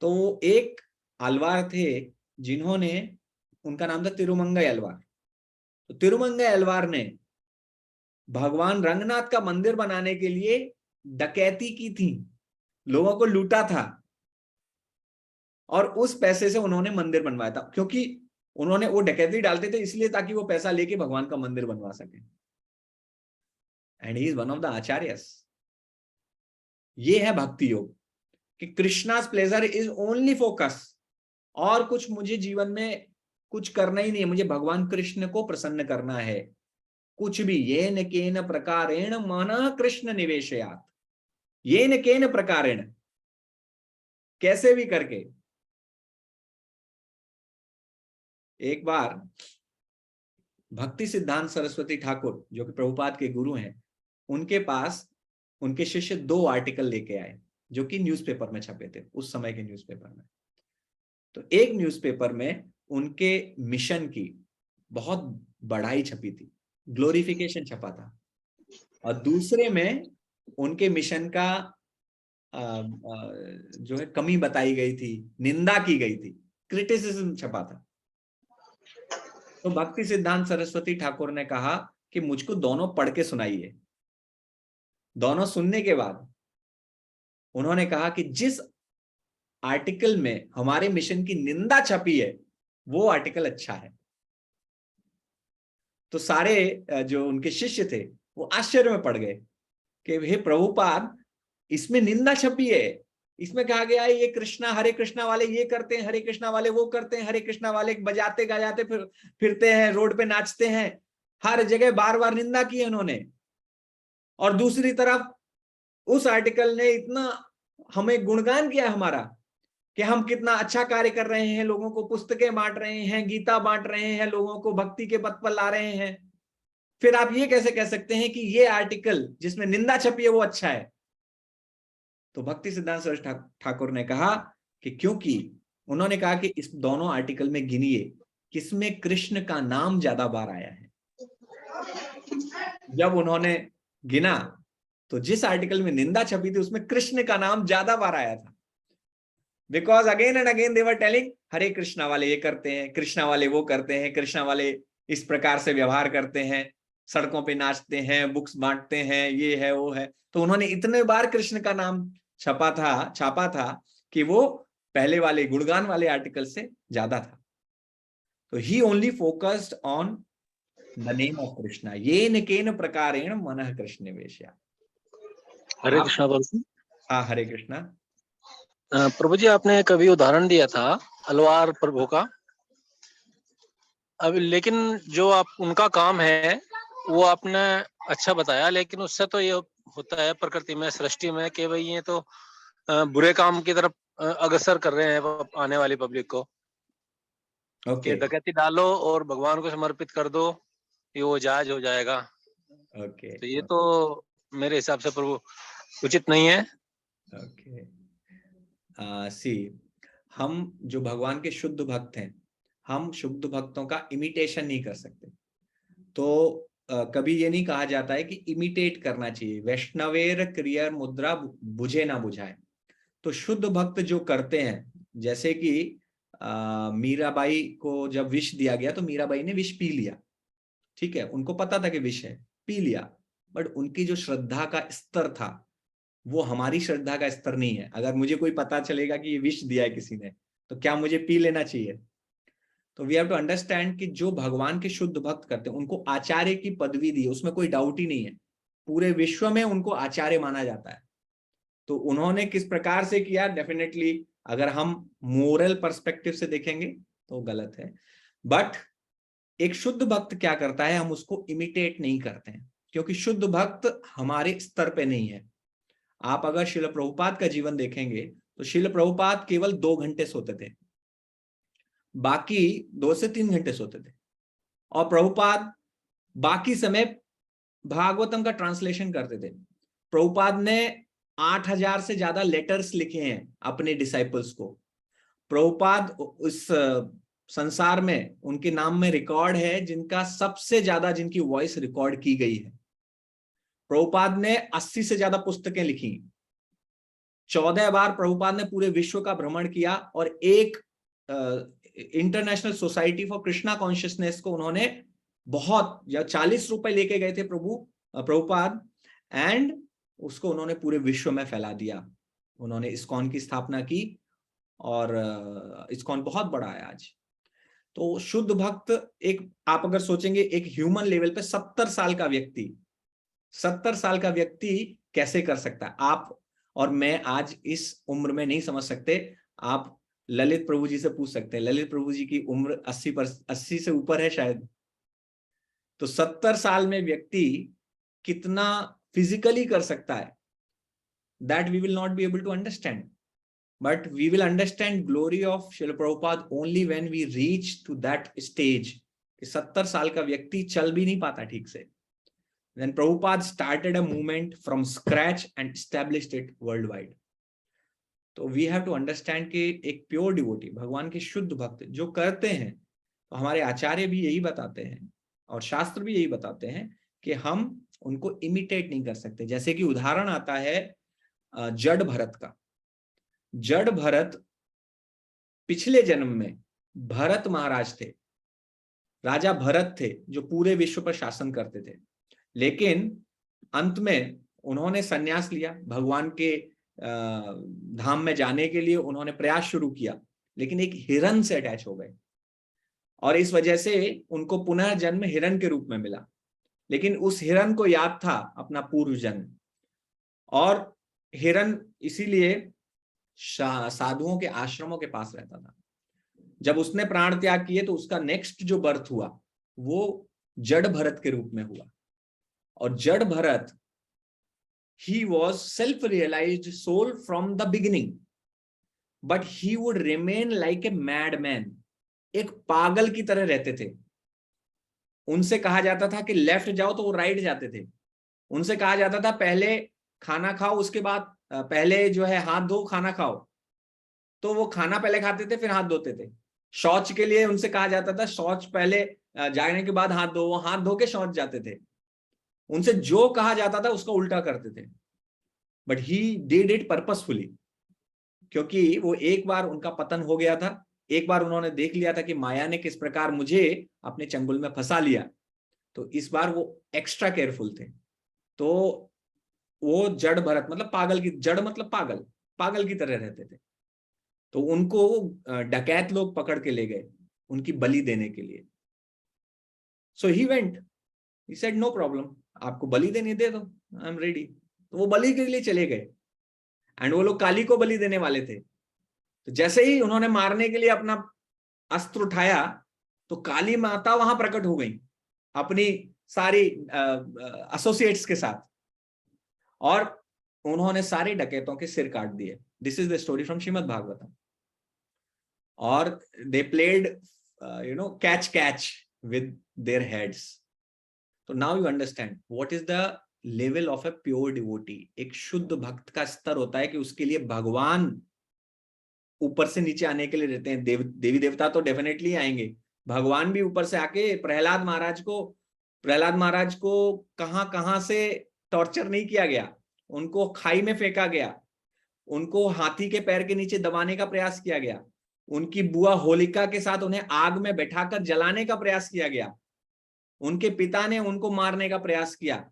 तो वो एक आलवार थे जिन्होंने, उनका नाम था तिरुमंगई आलवार। तो तिरुमंगई आलवार ने भगवान रंगनाथ का मंदिर बनाने के लिए डकैती की थी, लोगों को लूटा था, और उस पैसे से उन्होंने मंदिर बनवाया था। क्योंकि उन्होंने वो डकैती डालते थे इसलिए ताकि वो पैसा लेके भगवान का मंदिर बनवा सके। And he is one of the acharyas. ये है भक्ति योग कि Krishna's pleasure is only focus, और कुछ मुझे जीवन में कुछ करना ही नहीं है, मुझे भगवान कृष्ण को प्रसन्न करना है। कुछ भी येन केन प्रकारेण मनः कृष्ण निवेशयात, येन केन प्रकारेण, कैसे भी करके। एक बार भक्ति सिद्धांत सरस्वती ठाकुर जो कि प्रभुपाद के गुरु हैं, उनके पास उनके शिष्य 2 आर्टिकल लेके आए जो कि न्यूज़पेपर में छपे थे, उस समय के न्यूज़पेपर में। तो एक न्यूज़पेपर में उनके मिशन की बहुत बढ़ाई छपी थी, ग्लोरिफिकेशन छपा था, और दूसरे में उनके मिशन का जो है कमी बताई गई थी, निंदा की गई थी, क्रिटिसिज्म छपा था। तो भक्ति सिद्धांत सरस्वती ठाकुर ने कहा कि मुझको दोनों पढ़ के सुनाइए। दोनों सुनने के बाद उन्होंने कहा कि जिस आर्टिकल में हमारे मिशन की निंदा छपी है वो आर्टिकल अच्छा है। तो सारे जो उनके शिष्य थे वो आश्चर्य में पड़ गए कि हे प्रभुपाद, इसमें निंदा छपी है, इसमें कहा गया है ये कृष्णा, हरे कृष्णा वाले ये करते हैं, हरे कृष्णा वाले वो करते हैं, हरे कृष्णा वाले बजाते गाजाते फिरते हैं, रोड पे नाचते हैं, हर जगह बार बार निंदा की है उन्होंने। और दूसरी तरफ उस आर्टिकल ने इतना हमें गुणगान किया हमारा कि हम कितना अच्छा कार्य कर रहे हैं, लोगों को पुस्तकें बांट रहे हैं, गीता बांट रहे हैं, लोगों को भक्ति के पथ पर ला रहे हैं। फिर आप ये कैसे कह सकते हैं कि ये आर्टिकल जिसमें निंदा छपी है वो अच्छा है? तो भक्ति सिद्धांत सरस्वती ठाकुर ने कहा कि क्योंकि उन्होंने कहा कि इस दोनों आर्टिकल में गिनिए किसमें कृष्ण का नाम ज्यादा बार आया है। जब उन्होंने गिना तो जिस आर्टिकल में निंदा छपी थी उसमें कृष्ण का नाम ज्यादा बार आया था। Because again and again they were telling Hare Krishna वाले ये करते हैं, कृष्णा वाले वो करते हैं, कृष्णा वाले इस प्रकार से व्यवहार करते हैं, सड़कों पे नाचते हैं, बुक्स बांटते हैं, ये है वो है। तो उन्होंने इतने बार कृष्ण का नाम छापा था कि वो पहले वाले गुणगान वाले आर्टिकल से ज्यादा था। तो he only focused on the name of Krishna, येन केन प्रकारेण मनः कृष्ण निवेशया। हरे कृष्णा प्रभु। हाँ, हरे कृष्णा। प्रभु जी, आपने कभी उदाहरण दिया था अलवार प्रभु का, अब लेकिन जो आप उनका काम है वो आपने अच्छा बताया, लेकिन उससे तो ये होता है प्रकृति में, सृष्टि में, कि भाई ये तो बुरे काम की तरफ अग्रसर कर रहे हैं आने वाली पब्लिक को। ओके, डकैती डालो और भगवान को समर्पित कर दो, ये वो जायज हो जाएगा। ओके, तो ये तो मेरे हिसाब से प्रभु उचित नहीं है। ओके। सी, हम जो भगवान के शुद्ध भक्त हैं, हम शुद्ध भक्तों का इमिटेशन नहीं कर सकते। तो कभी ये नहीं कहा जाता है कि इमिटेट करना चाहिए, वैष्णवेर क्रिया मुद्रा बुझे ना बुझाए। तो शुद्ध भक्त जो करते हैं, जैसे कि मीराबाई को जब विष दिया गया तो मीराबाई ने विष पी लिया, ठीक है, उनको पता था कि विष है, पी लिया, बट उनकी जो श्रद्धा का स्तर था वो हमारी श्रद्धा का स्तर नहीं है। अगर मुझे कोई पता चलेगा कि ये विष दिया है किसी ने, तो क्या मुझे पी लेना चाहिए? तो वी हैव टू अंडरस्टैंड कि जो भगवान के शुद्ध भक्त करते हैं उनको आचार्य की पदवी दी है, उसमें कोई डाउट ही नहीं है, पूरे विश्व में उनको आचार्य माना जाता है। तो उन्होंने किस प्रकार से किया, डेफिनेटली अगर हम मोरल पर्सपेक्टिव से देखेंगे तो गलत है, बट एक शुद्ध भक्त क्या करता है, हम उसको इमिटेट नहीं करते हैं, क्योंकि शुद्ध भक्त हमारे स्तर पे नहीं है। आप अगर शिल प्रभुपाद का जीवन देखेंगे तो शिल प्रभुपाद केवल 2 घंटे सोते थे, बाकी 2 से 3 घंटे सोते थे, और प्रभुपाद बाकी समय भागवतम का ट्रांसलेशन करते थे। प्रभुपाद ने 8000 से ज्यादा लेटर्स लिखे हैं अपने डिसाइपल्स को। प्रभुपाद उस संसार में उनके नाम में रिकॉर्ड है जिनका सबसे ज्यादा, जिनकी वॉइस रिकॉर्ड की गई है। प्रभुपाद ने 80 से ज्यादा पुस्तकें लिखी, 14 बार प्रभुपाद ने पूरे विश्व का भ्रमण किया, और एक international society for Krishna consciousness को उन्होंने बहुत, या 40 रुपए लेके गए थे प्रभुपाद, एंड उसको उन्होंने पूरे विश्व में फैला दिया। उन्होंने इस्कॉन की स्थापना की, और इस्कॉन बहुत बड़ा है आज। तो शुद्ध भक्त, एक आप अगर सोचेंगे एक ह्यूमन लेवल पे 70 साल का व्यक्ति कैसे कर सकता है? आप और मैं आज इस उम्र में नहीं समझ सकते। आप ललित प्रभु जी से पूछ सकते हैं, ललित प्रभु जी की उम्र 80 से ऊपर है शायद। तो 70 साल में व्यक्ति कितना फिजिकली कर सकता है, that we will not be able to understand, but we will understand glory of Srila Prabhupada only when we reach to that stage कि 70 साल का व्यक्ति चल भी नहीं पाता ठीक से। Then Prabhupada started a movement from scratch and established it worldwide. तो we have to understand कि एक प्योर डिवोटी, भगवान के शुद्ध भक्त जो करते हैं, तो हमारे आचार्य भी यही बताते हैं और शास्त्र भी यही बताते हैं कि हम उनको इमिटेट नहीं कर सकते। जैसे कि उदाहरण आता है जड़ भरत का। जड़ भरत पिछले जन्म में भरत महाराज थे, राजा भरत थे जो पूरे विश्व पर शासन करते थे, लेकिन अंत में उन्होंने संन्यास लिया, भगवान के धाम में जाने के लिए उन्होंने प्रयास शुरू किया, लेकिन एक हिरण से अटैच हो गए, और इस वजह से उनको पुनः जन्म हिरण के रूप में मिला। लेकिन उस हिरण को याद था अपना पूर्व जन्म, और हिरण इसीलिए साधुओं के आश्रमों के पास रहता था। जब उसने प्राण त्याग किए तो उसका नेक्स्ट जो बर्थ हुआ वो जड़ भरत के रूप में हुआ, और जड़ Bharat he was self-realized soul from the beginning, but he would remain like a madman, एक पागल की तरह रहते थे। उनसे कहा जाता था कि लेफ्ट जाओ तो वो राइट जाते थे, उनसे कहा जाता था पहले खाना खाओ, उसके बाद पहले जो है हाथ धो खाना खाओ, तो वो खाना पहले खाते थे फिर हाथ धोते थे। शौच के लिए उनसे कहा जाता था शौच पहले जाने के बाद हाथ धो, वो हाथ धो के शौच जाते थे। उनसे जो कहा जाता था उसका उल्टा करते थे, but he did it purposefully, क्योंकि वो एक बार उनका पतन हो गया था, एक बार उन्होंने देख लिया था कि माया ने किस प्रकार मुझे अपने चंगुल में फंसा लिया, तो इस बार वो एक्स्ट्रा केयरफुल थे। तो वो जड़ भरत मतलब पागल की, जड़ मतलब पागल, पागल की तरह रहते थे। तो उनको डकैत लोग पकड़ के ले गए उनकी बलि देने के लिए। So he went, he said no problem, आपको बलि देनी दे दो, आई एम रेडी। तो वो बलि के लिए चले गए, एंड वो लोग काली को बलि देने वाले थे। तो जैसे ही उन्होंने मारने के लिए अपना अस्त्र उठाया तो काली माता वहां प्रकट हो गई अपनी सारी एसोसिएट्स के साथ, और उन्होंने सारे डकैतों के सिर काट दिए। This is the story from Srimad Bhagavatam. और they played catch catch with their heads. तो now you understand what is the level of a pure devotee. एक शुद्ध भक्त का स्तर होता है कि उसके लिए भगवान ऊपर से नीचे आने के लिए रहते हैं। देवी देवता तो डेफिनेटली आएंगे, भगवान भी ऊपर से आके प्रहलाद महाराज को कहां से टॉर्चर नहीं किया गया, उनको खाई में फेंका गया, उनको हाथी के पैर के नीचे दबाने का प्रयास किया गया, उनकी बुआ होलिका के साथ उन्हें आग में बैठाकर जलाने का प्रयास किया गया। उनके पिता ने उनको मारने का प्रयास किया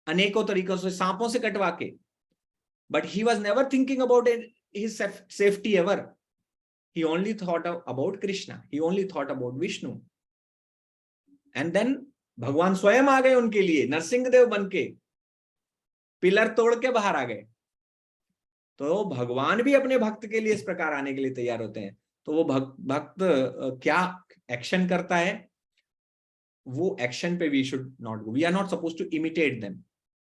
अनेकों तरीकों से, सांपों से कटवा के, but he was never thinking about his safety ever. He only thought about Krishna, he only thought about Vishnu. And then भगवान स्वयं आ गए उनके लिए, नरसिंहदेव बन के पिलर तोड़ के बाहर आ गए। तो भगवान भी अपने भक्त के लिए इस प्रकार आने के लिए तैयार होते हैं। तो वो भक्त क्या एक्शन करता है, वो एक्शन पे we should not go, we are not suppose to imitate them,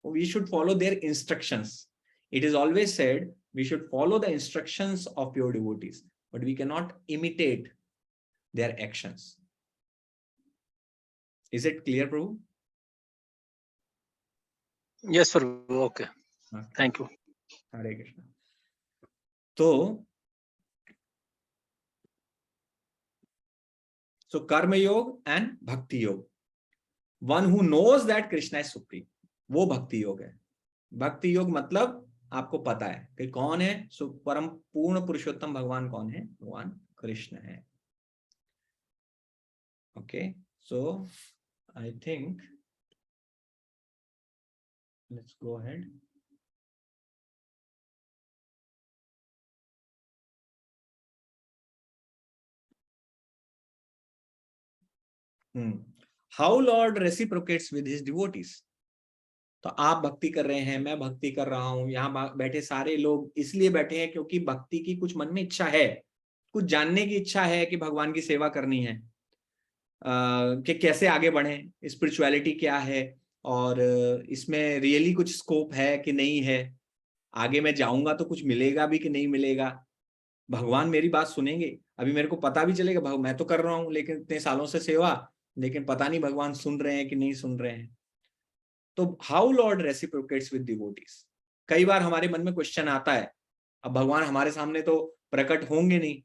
we should follow their instructions. It is always said we should follow the instructions of pure devotees, but we can not imitate their actions. Is it clear Prabhu? Yes Prabhu, okay, thank you. Hare Krishna. तो So karma yoga and bhakti yoga. One who knows that Krishna is supreme, वो भक्ति योग है। भक्ति योग मतलब आपको पता है कि कौन है परम पूर्ण पुरुषोत्तम भगवान कौन है, भगवान कृष्ण है। Okay, so I think let's go ahead. How Lord reciprocates with his devotees. तो आप भक्ति कर रहे हैं, मैं भक्ति कर रहा हूं, यहाँ बैठे सारे लोग इसलिए बैठे हैं क्योंकि भक्ति की कुछ मन में इच्छा है, कुछ जानने की इच्छा है कि भगवान की सेवा करनी है, कि कैसे आगे बढ़े, स्पिरिचुअलिटी क्या है, और इसमें रियली कुछ स्कोप है कि नहीं है, आगे मैं जाऊंगा तो कुछ मिलेगा भी कि नहीं मिलेगा, भगवान मेरी बात सुनेंगे। अभी मेरे को पता भी चलेगा मैं तो कर रहा हूँ लेकिन इतने सालों से सेवा, लेकिन पता नहीं भगवान सुन रहे हैं कि नहीं सुन रहे हैं। तो how Lord reciprocates with devotees. कई बार हमारे मन में क्वेश्चन आता है, अब भगवान हमारे सामने तो प्रकट होंगे नहीं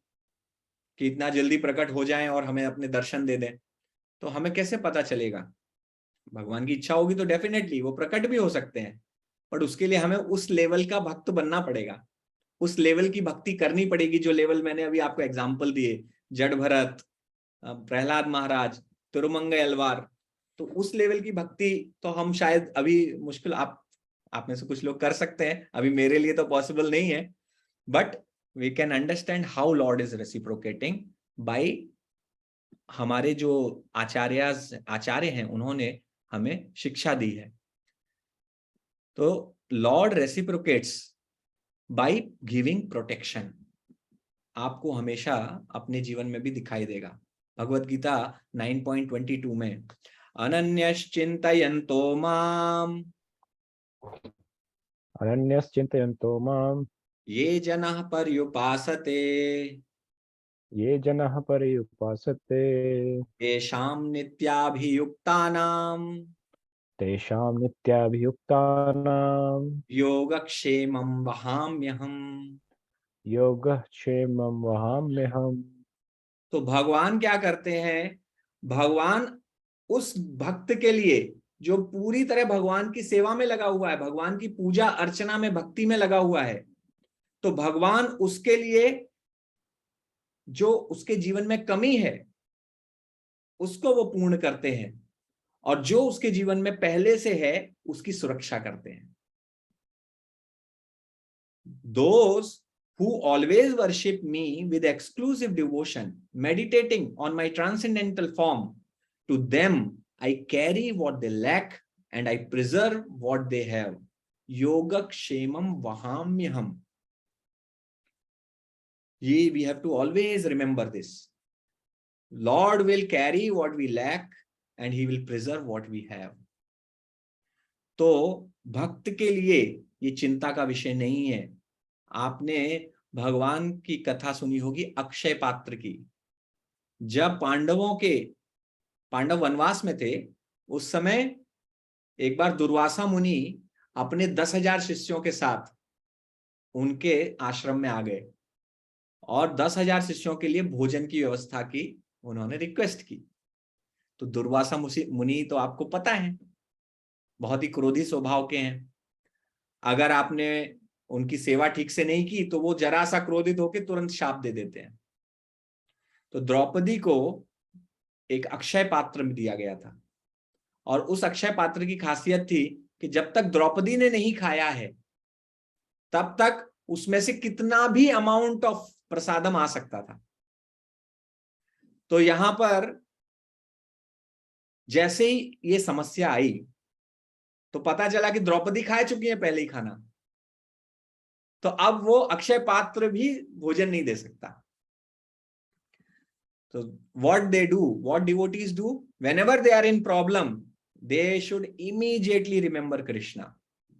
कि इतना जल्दी प्रकट हो जाएं और हमें अपने दर्शन दे दें, तो हमें कैसे पता चलेगा? भगवान की इच्छा होगी तो डेफिनेटली वो प्रकट भी हो सकते हैं, बट उसके लिए हमें उस लेवल का भक्त बनना पड़ेगा, उस लेवल की भक्ति करनी पड़ेगी जो लेवल मैंने अभी आपको एग्जाम्पल दिए, जड़ भरत, प्रहलाद महाराज, तिरुमंगई अलवार। तो उस लेवल की भक्ति तो हम शायद अभी मुश्किल, आप में से कुछ लोग कर सकते हैं, अभी मेरे लिए तो पॉसिबल नहीं है, but we can understand how Lord is reciprocating by हमारे जो आचार्य हैं, उन्होंने हमें शिक्षा दी है। तो Lord reciprocates by giving protection, आपको हमेशा अपने जीवन में भी दिखाई देगा। भगवत गीता 9.22 में अनन्यश्चिन्तयन्तो माम्, अनन्यश्चिन्तयन्तो माम्, ये जनाः पर्युपासते, ये जनाः पर्युपासते, तेषां नित्याभियुक्तानां तेषां नित्याभियुक्तानां योगक्षेमं वहाम्यहम्। योगक्षेमं वहाम्यहम्। तो भगवान क्या करते हैं? भगवान उस भक्त के लिए जो पूरी तरह भगवान की सेवा में लगा हुआ है, भगवान की पूजा अर्चना में, भक्ति में लगा हुआ है, तो भगवान उसके लिए जो उसके जीवन में कमी है उसको वो पूर्ण करते हैं, और जो उसके जीवन में पहले से है उसकी सुरक्षा करते हैं। Those who always worship me with exclusive devotion, meditating on my transcendental form, to them I carry what they lack and I preserve what they have. Yogakshemam vahamyaham. We have to always remember this. Lord will carry what we lack and he will preserve what we have. तो भक्त के लिए ये चिंता का विषय नहीं है। आपने भगवान की कथा सुनी होगी अक्षय पात्र की। जब पांडव वनवास में थे, उस समय एक बार दुर्वासा मुनि अपने 10,000 शिष्यों के साथ उनके आश्रम में आ गए और 10,000 शिष्यों के लिए भोजन की व्यवस्था की उन्होंने रिक्वेस्ट की। तो दुर्वासा मुनि तो आपको पता है बहुत ही क्रोधी स्वभाव के हैं। अगर आपने उनकी सेवा ठीक से नहीं की तो वो जरा सा क्रोधित होकर तुरंत शाप दे देते हैं। तो द्रौपदी को एक अक्षय पात्र में दिया गया था, और उस अक्षय पात्र की खासियत थी कि जब तक द्रौपदी ने नहीं खाया है तब तक उसमें से कितना भी अमाउंट ऑफ प्रसादम आ सकता था। तो यहां पर जैसे ही ये समस्या आई तो पता चला कि द्रौपदी खा चुकी है पहले ही खाना, तो अब वो अक्षय पात्र भी भोजन नहीं दे सकता। तो what they do, what devotees do, whenever they are in problem, they should immediately remember Krishna.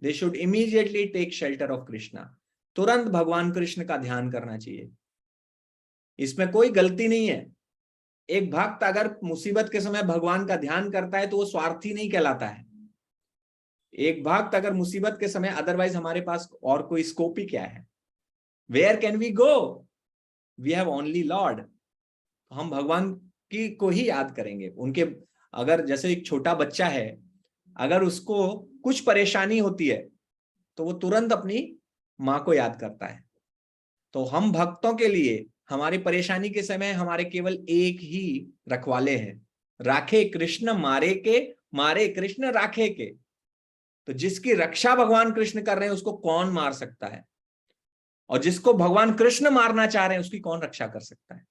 They should immediately take shelter of Krishna. तुरंत भगवान कृष्ण का ध्यान करना चाहिए, इसमें कोई गलती नहीं है। एक भक्त अगर मुसीबत के समय भगवान का ध्यान करता है तो वो स्वार्थी नहीं कहलाता है। एक भक्त अगर मुसीबत के समय, अदरवाइज हमारे पास और कोई स्कोप ही क्या है? Where can we go? We have only Lord. हम भगवान की को ही याद करेंगे। उनके, अगर जैसे एक छोटा बच्चा है, अगर उसको कुछ परेशानी होती है तो वो तुरंत अपनी माँ को याद करता है। तो हम भक्तों के लिए हमारी परेशानी के समय हमारे केवल एक ही रखवाले हैं, राखे कृष्ण मारे के, मारे कृष्ण राखे के। तो जिसकी रक्षा भगवान कृष्ण कर रहे हैं उसको कौन मार सकता है, और जिसको भगवान कृष्ण मारना चाह रहे हैं उसकी कौन रक्षा कर सकता है?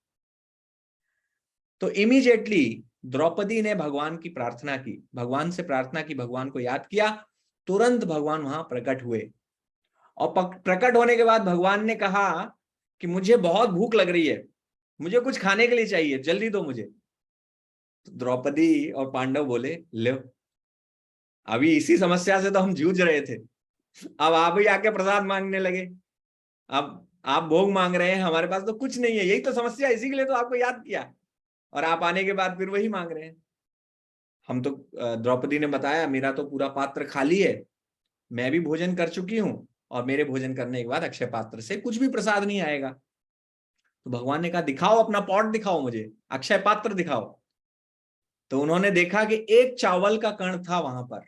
तो इमीडिएटली द्रौपदी ने भगवान की प्रार्थना की, भगवान से प्रार्थना की, भगवान को याद किया, तुरंत भगवान वहां प्रकट हुए। और प्रकट होने के बाद भगवान ने कहा कि मुझे बहुत भूख लग रही है, मुझे कुछ खाने के लिए चाहिए, जल्दी दो मुझे। तो द्रौपदी और पांडव बोले, लो, अभी इसी समस्या से तो हम जूझ रहे थे, अब आप ही आके प्रसाद मांगने लगे। अब आप भोग मांग रहे हैं, हमारे पास तो कुछ नहीं है, यही तो समस्या, इसी के लिए तो आपको याद किया, और आप आने के बाद फिर वही मांग रहे हैं। हम तो, द्रौपदी ने बताया, मेरा तो पूरा पात्र खाली है, मैं भी भोजन कर चुकी हूं, और मेरे भोजन करने के बाद अक्षय पात्र से कुछ भी प्रसाद नहीं आएगा। तो भगवान ने कहा, दिखाओ अपना पॉट, दिखाओ मुझे, अक्षय पात्र दिखाओ। तो उन्होंने देखा कि एक चावल का कण था वहां पर,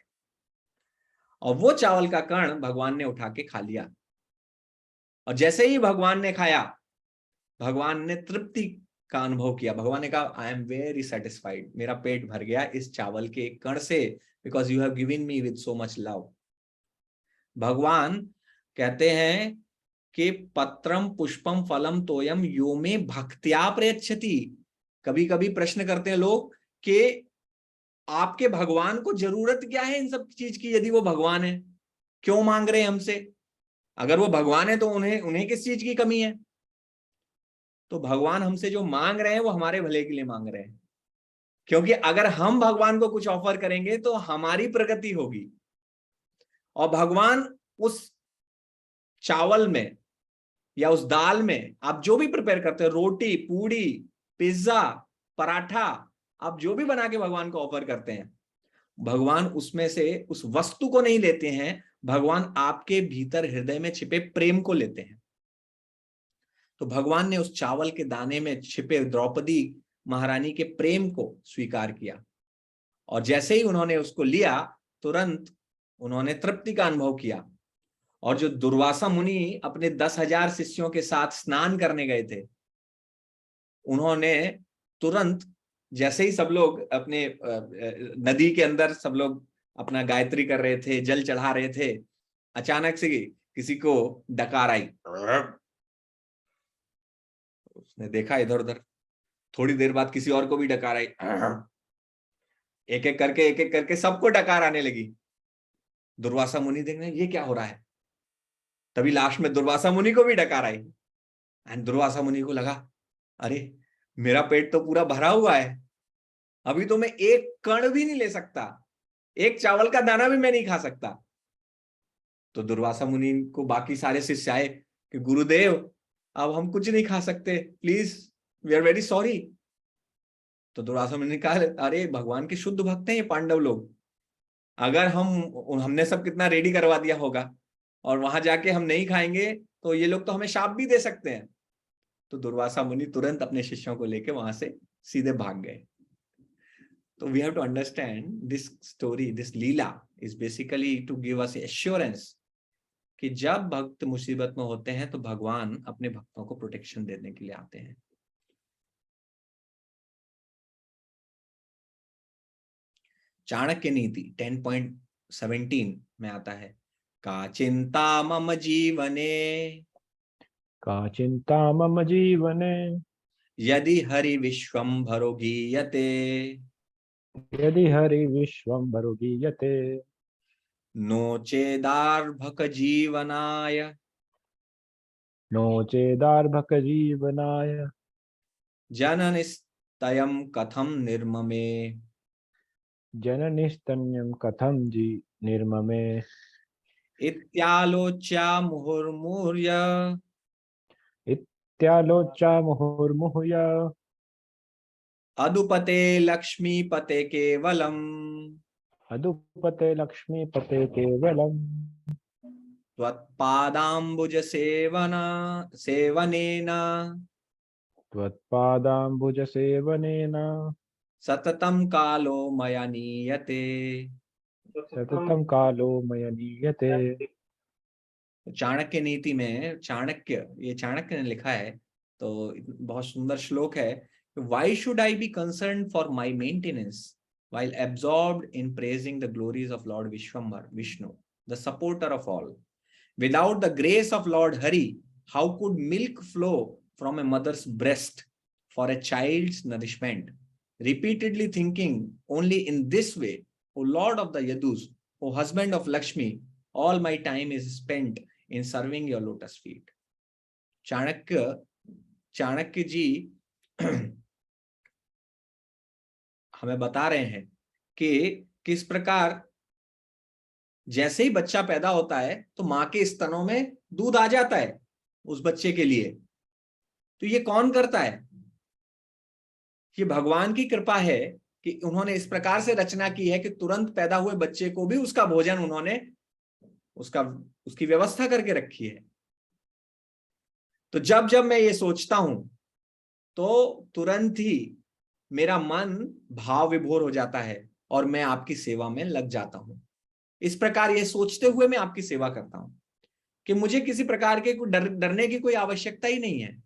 और वो चावल का कण भगवान ने उठा के खा लिया। और जैसे ही भगवान ने खाया, भगवान ने तृप्ति का अनुभव किया। भगवान ने कहा, आई एम वेरी सेटिस्फाइड, मेरा पेट भर गया इस चावल के एक कण से, because you have given me with so much love. भगवान कहते हैं कि पत्रम पुष्पम फलम तोयम यो में भक्त्या प्रयच्छति। कभी कभी प्रश्न करते हैं लोग कि आपके भगवान को जरूरत क्या है इन सब चीज की? यदि वो भगवान है, क्यों मांग रहे हैं हमसे? अगर वो भगवान है तो उन्हें किस चीज की कमी है? तो भगवान हमसे जो मांग रहे हैं वो हमारे भले के लिए मांग रहे हैं, क्योंकि अगर हम भगवान को कुछ ऑफर करेंगे तो हमारी प्रगति होगी। और भगवान उस चावल में या उस दाल में आप जो भी प्रिपेयर करते हैं, रोटी, पूड़ी, पिज्जा, पराठा, आप जो भी बना के भगवान को ऑफर करते हैं, भगवान उसमें से उस वस्तु को नहीं लेते हैं, भगवान आपके भीतर हृदय में छिपे प्रेम को लेते हैं। तो भगवान ने उस चावल के दाने में छिपे द्रौपदी महारानी के प्रेम को स्वीकार किया, और जैसे ही उन्होंने उसको लिया, तुरंत उन्होंने तृप्ति का अनुभव किया। और जो दुर्वासा मुनि अपने 10,000 शिष्यों के साथ स्नान करने गए थे, उन्होंने तुरंत, जैसे ही सब लोग अपने नदी के अंदर सब लोग अपना गायत्री कर रहे थे, जल चढ़ा रहे थे, अचानक से किसी को डकार आई। उसने देखा इधर उधर, थोड़ी देर बाद किसी और को भी डकार आई। एक एक करके सबको डकार आने लगी। दुर्वासा मुनि देखने, ये क्या हो रहा है? तभी लास्ट में दुर्वासा मुनि को भी डकार आई। एंड दुर्वासा मुनि को लगा, अरे मेरा पेट तो पूरा भरा हुआ है, अभी तो मैं एक कण भी नहीं ले सकता, एक चावल का दाना भी मैं नहीं खा सकता। तो दुर्वासा मुनि को बाकी सारे शिष्य आए कि गुरुदेव, अब हम कुछ नहीं खा सकते, please, we are very sorry. तो दुर्वासा मुनि ने कहा, अरे भगवान के शुद्ध भक्त हैं ये पांडव लोग, अगर हमने सब कितना रेडी करवा दिया होगा और वहां जाके हम नहीं खाएंगे तो ये लोग तो हमें शाप भी दे सकते हैं। तो दुर्वासा मुनि तुरंत अपने शिष्यों को लेके वहां से सीधे भाग गए। तो we have to understand this story, this लीला is basically to give us assurance कि जब भक्त मुसीबत में होते हैं तो भगवान अपने भक्तों को प्रोटेक्शन देने के लिए आते हैं। चाणक्य नीति 10.17 में आता है, का चिंता मम जीवने का चिंता मम जीवने यदि हरि विश्वम्भरो गीयते यदि हरि विश्वम्भरो गीयते नो चेदार्भक जीवनाय नो चेदार्भक जीवनाय जननिस्तयं कथं निर्ममे। जननिस्तन्यं कथं निर्ममे इत्यालोच्या मुहुर्मुहुर्य इत्यालोच्या मुहुर्मुहुय अदुपते लक्ष्मीपते केवलम् अदुपते लक्ष्मीपते केवलम् त्वत्पादाम्बुज सेवनेन त्वत्पादाम्बुज सेवनेन सततं कालो मया नीयते। सततं कालो मया नीयते। चाणक्य नीति में ये चाणक्य ने लिखा है, तो बहुत सुंदर श्लोक है। Why should I be concerned for my maintenance while absorbed in praising the glories of Lord Vishwambar, Vishnu, the supporter of all? Without the grace of Lord Hari, how could milk flow from a mother's breast for a child's nourishment? Repeatedly thinking only in this way, O Lord of the Yadus, O husband of Lakshmi, all my time is spent in serving your lotus feet. Chanakya जी हमें बता रहे हैं कि किस प्रकार जैसे ही बच्चा पैदा होता है तो मां के स्तनों में दूध आ जाता है उस बच्चे के लिए। तो ये कौन करता है? ये भगवान की कृपा है कि उन्होंने इस प्रकार से रचना की है कि तुरंत पैदा हुए बच्चे को भी उसका भोजन उन्होंने उसकी व्यवस्था करके रखी है। तो जब जब मैं ये सोचता हूं तो तुरंत ही मेरा मन भाव विभोर हो जाता है और मैं आपकी सेवा में लग जाता हूं। इस प्रकार ये सोचते हुए मैं आपकी सेवा करता हूं कि मुझे किसी प्रकार के डरने की कोई आवश्यकता ही नहीं है।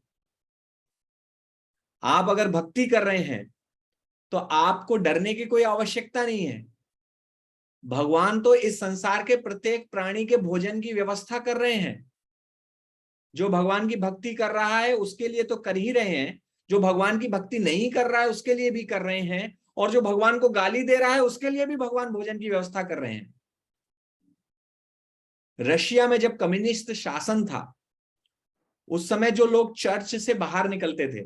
आप अगर भक्ति कर रहे हैं तो आपको डरने की कोई आवश्यकता नहीं है। भगवान तो इस संसार के प्रत्येक प्राणी के भोजन की व्यवस्था कर रहे हैं। जो भगवान की भक्ति कर रहा है उसके लिए तो कर ही रहे हैं, जो भगवान की भक्ति नहीं कर रहा है उसके लिए भी कर रहे हैं, और जो भगवान को गाली दे रहा है उसके लिए भी भगवान भोजन की व्यवस्था कर रहे हैं। रशिया में जब कम्युनिस्ट शासन था उस समय जो लोग चर्च से बाहर निकलते थे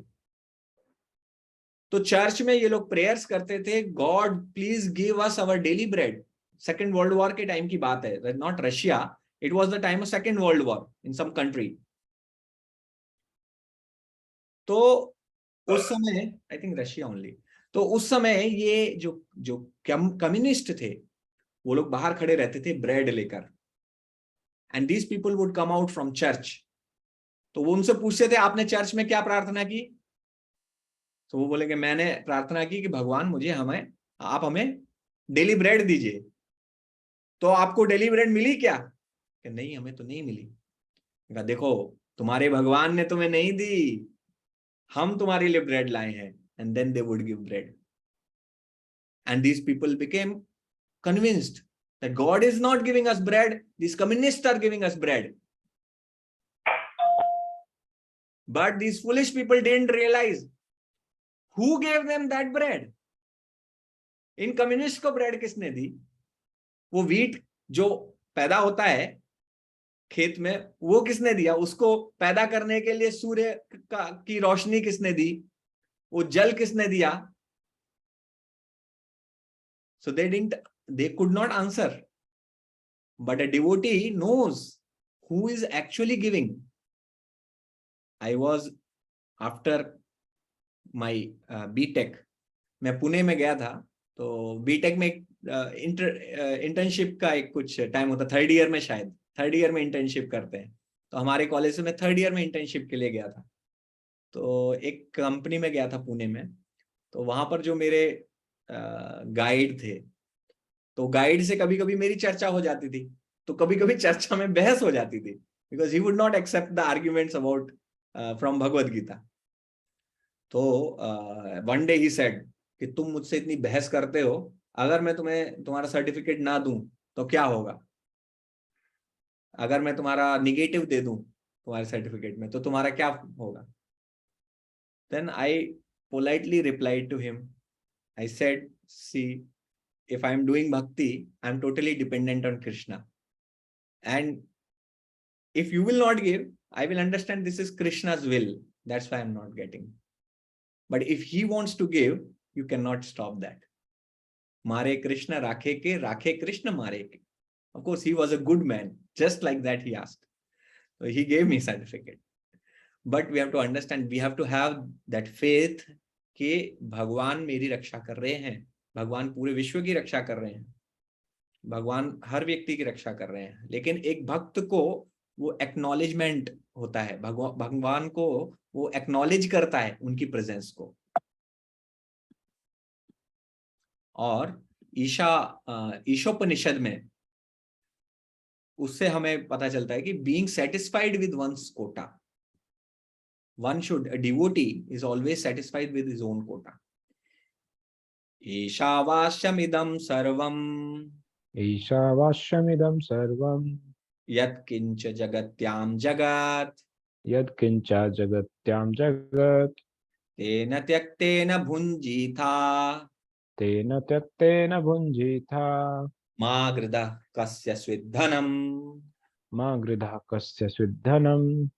तो चर्च में ये लोग प्रेयर्स करते थे, God please give us our daily bread. Second world war के टाइम की बात है, not Russia, it was the time of second world war in some country. तो उस समय आई थिंक रशिया ओनली, तो उस समय ये जो कम्युनिस्ट थे वो लोग बाहर खड़े रहते थे ब्रेड लेकर, and these people would come out from church. तो वो उनसे पूछते थे आपने चर्च में क्या प्रार्थना की? तो वो बोले कि मैंने प्रार्थना की कि भगवान आप हमें डेली ब्रेड दीजिए। तो आपको डेली ब्रेड मिली क्या? कि नहीं, हमें तो नहीं मिली। कहा देखो तुम्हारे भगवान ने तुम्हें नहीं दी, हम तुम्हारे लिए ब्रेड लाए हैं। And then they would give bread, and these people became convinced that God is not giving us bread, these communists are giving us bread. But these foolish people didn't realize who gave them that bread. In communist को ब्रेड किसने दी? वो व्हीट जो पैदा होता है खेत में वो किसने दिया? उसको पैदा करने के लिए सूर्य की रोशनी किसने दी? वो जल किसने दिया? So they could not answer, but a devotee knows who is actually giving. I was after my B.Tech, मैं पुणे में गया था, तो B.Tech में इंटर्नशिप का एक कुछ टाइम होता, थर्ड ईयर में, शायद थर्ड ईयर में इंटर्नशिप करते हैं। तो हमारे कॉलेज से मैं थर्ड ईयर में इंटर्नशिप के लिए गया था। तो एक कंपनी में गया था पुणे में, तो वहां पर जो मेरे गाइड थे, तो गाइड से कभी कभी मेरी चर्चा हो जाती थी, तो कभी कभी चर्चा में बहस हो जाती थी, because he would not accept the arguments about from Bhagavad Gita. तो वन डे ही सेड कि तुम मुझसे इतनी बहस करते हो अगर मैं तुम्हें तुम्हारा सर्टिफिकेट ना दूं तो क्या होगा? अगर मैं तुम्हारा निगेटिव दे दूं तुम्हारे सर्टिफिकेट में तो तुम्हारा क्या होगा? Then I politely replied to him. I said, see, if I'm doing bhakti, I'm totally dependent on Krishna. And if you will not give, I will understand this is Krishna's will. That's why I'm not getting. But if he wants to give, you cannot stop that. Mare Krishna rakhe Krishna mare ke. Of course, he was a good man. Just like that, he asked. So he gave me certificate. But we have to understand, we have to have that faith कि भगवान मेरी रक्षा कर रहे हैं, भगवान पूरे विश्व की रक्षा कर रहे हैं, भगवान हर व्यक्ति की रक्षा कर रहे हैं। लेकिन एक भक्त को वो एक्नॉलेजमेंट होता है, भगवान को वो एक्नॉलेज करता है उनकी प्रेजेंस को। और ईशोपनिषद में उससे हमें पता चलता है कि being satisfied with one's quota, one should, a devotee is always satisfied with his own quota. Ishavasyamidam sarvam, ईशावास्यमिदं सर्वं yat kincha jagatyam jagat, यत्किञ्च जगत्यां जगत् tena tyaktena bhunjitha, तेन त्यक्तेन भुञ्जीथा ma grida kasya svidhanam. मा गृधः कस्य स्विद्धनम्।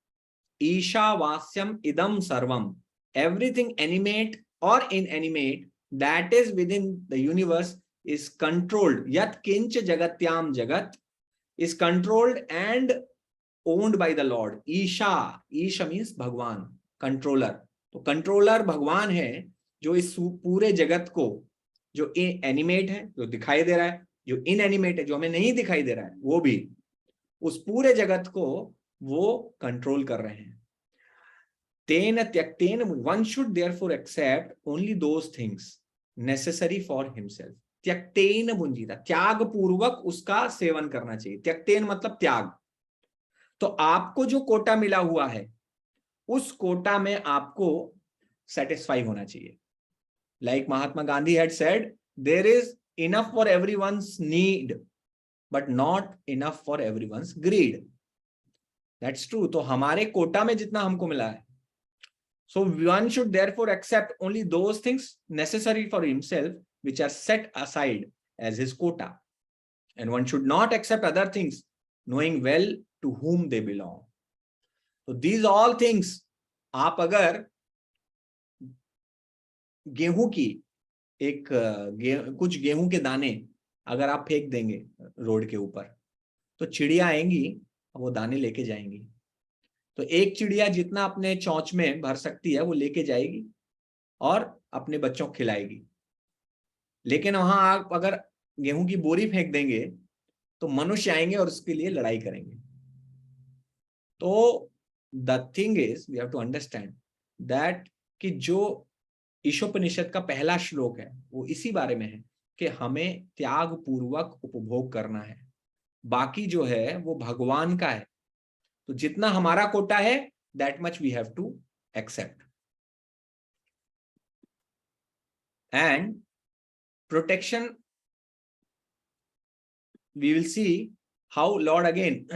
Ishavasyam idam sarvam, everything animate or inanimate that is within the universe is controlled. Yat kincha jagatyam jagat is controlled and owned by the Lord. Isha, Isha means भगवान, controller. तो controller भगवान है जो इस पूरे जगत को, जो एनिमेट है जो दिखाई दे रहा है, जो इनएनिमेट है जो हमें नहीं दिखाई दे रहा है, वो भी उस पूरे जगत को वो कंट्रोल कर रहे हैं। तेन त्यक्तेन, one should therefore accept only those things necessary for himself. त्यक्तेन भुंजीता, त्याग पूर्वक उसका सेवन करना चाहिए। त्यक्तेन मतलब त्याग। तो आपको जो कोटा मिला हुआ है उस कोटा में आपको सेटिस्फाई होना चाहिए। Like Mahatma Gandhi had said, there is enough for everyone's need, but not enough for everyone's greed. That's true. तो हमारे कोटा में जितना हमको मिला है, so one should therefore accept only those things necessary for himself which are set aside as his quota, and one should not accept other things knowing well to whom they belong. So these all things, आप अगर गेहूं की कुछ गेहूं के दाने अगर आप फेंक देंगे रोड के ऊपर तो चिड़िया आएंगी, वो दाने लेके जाएंगी। तो एक चिड़िया जितना अपने चोंच में भर सकती है वो लेके जाएगी और अपने बच्चों को खिलाएगी। लेकिन वहां आप अगर गेहूं की बोरी फेंक देंगे तो मनुष्य आएंगे और उसके लिए लड़ाई करेंगे। तो the thing is we have to understand that कि जो ईशोपनिषद का पहला श्लोक है वो इसी बारे में है कि हमें त्याग पूर्वक उपभोग करना है, बाकी जो है वो भगवान का है। तो जितना हमारा कोटा है that much we have to accept. And protection, we will see how Lord again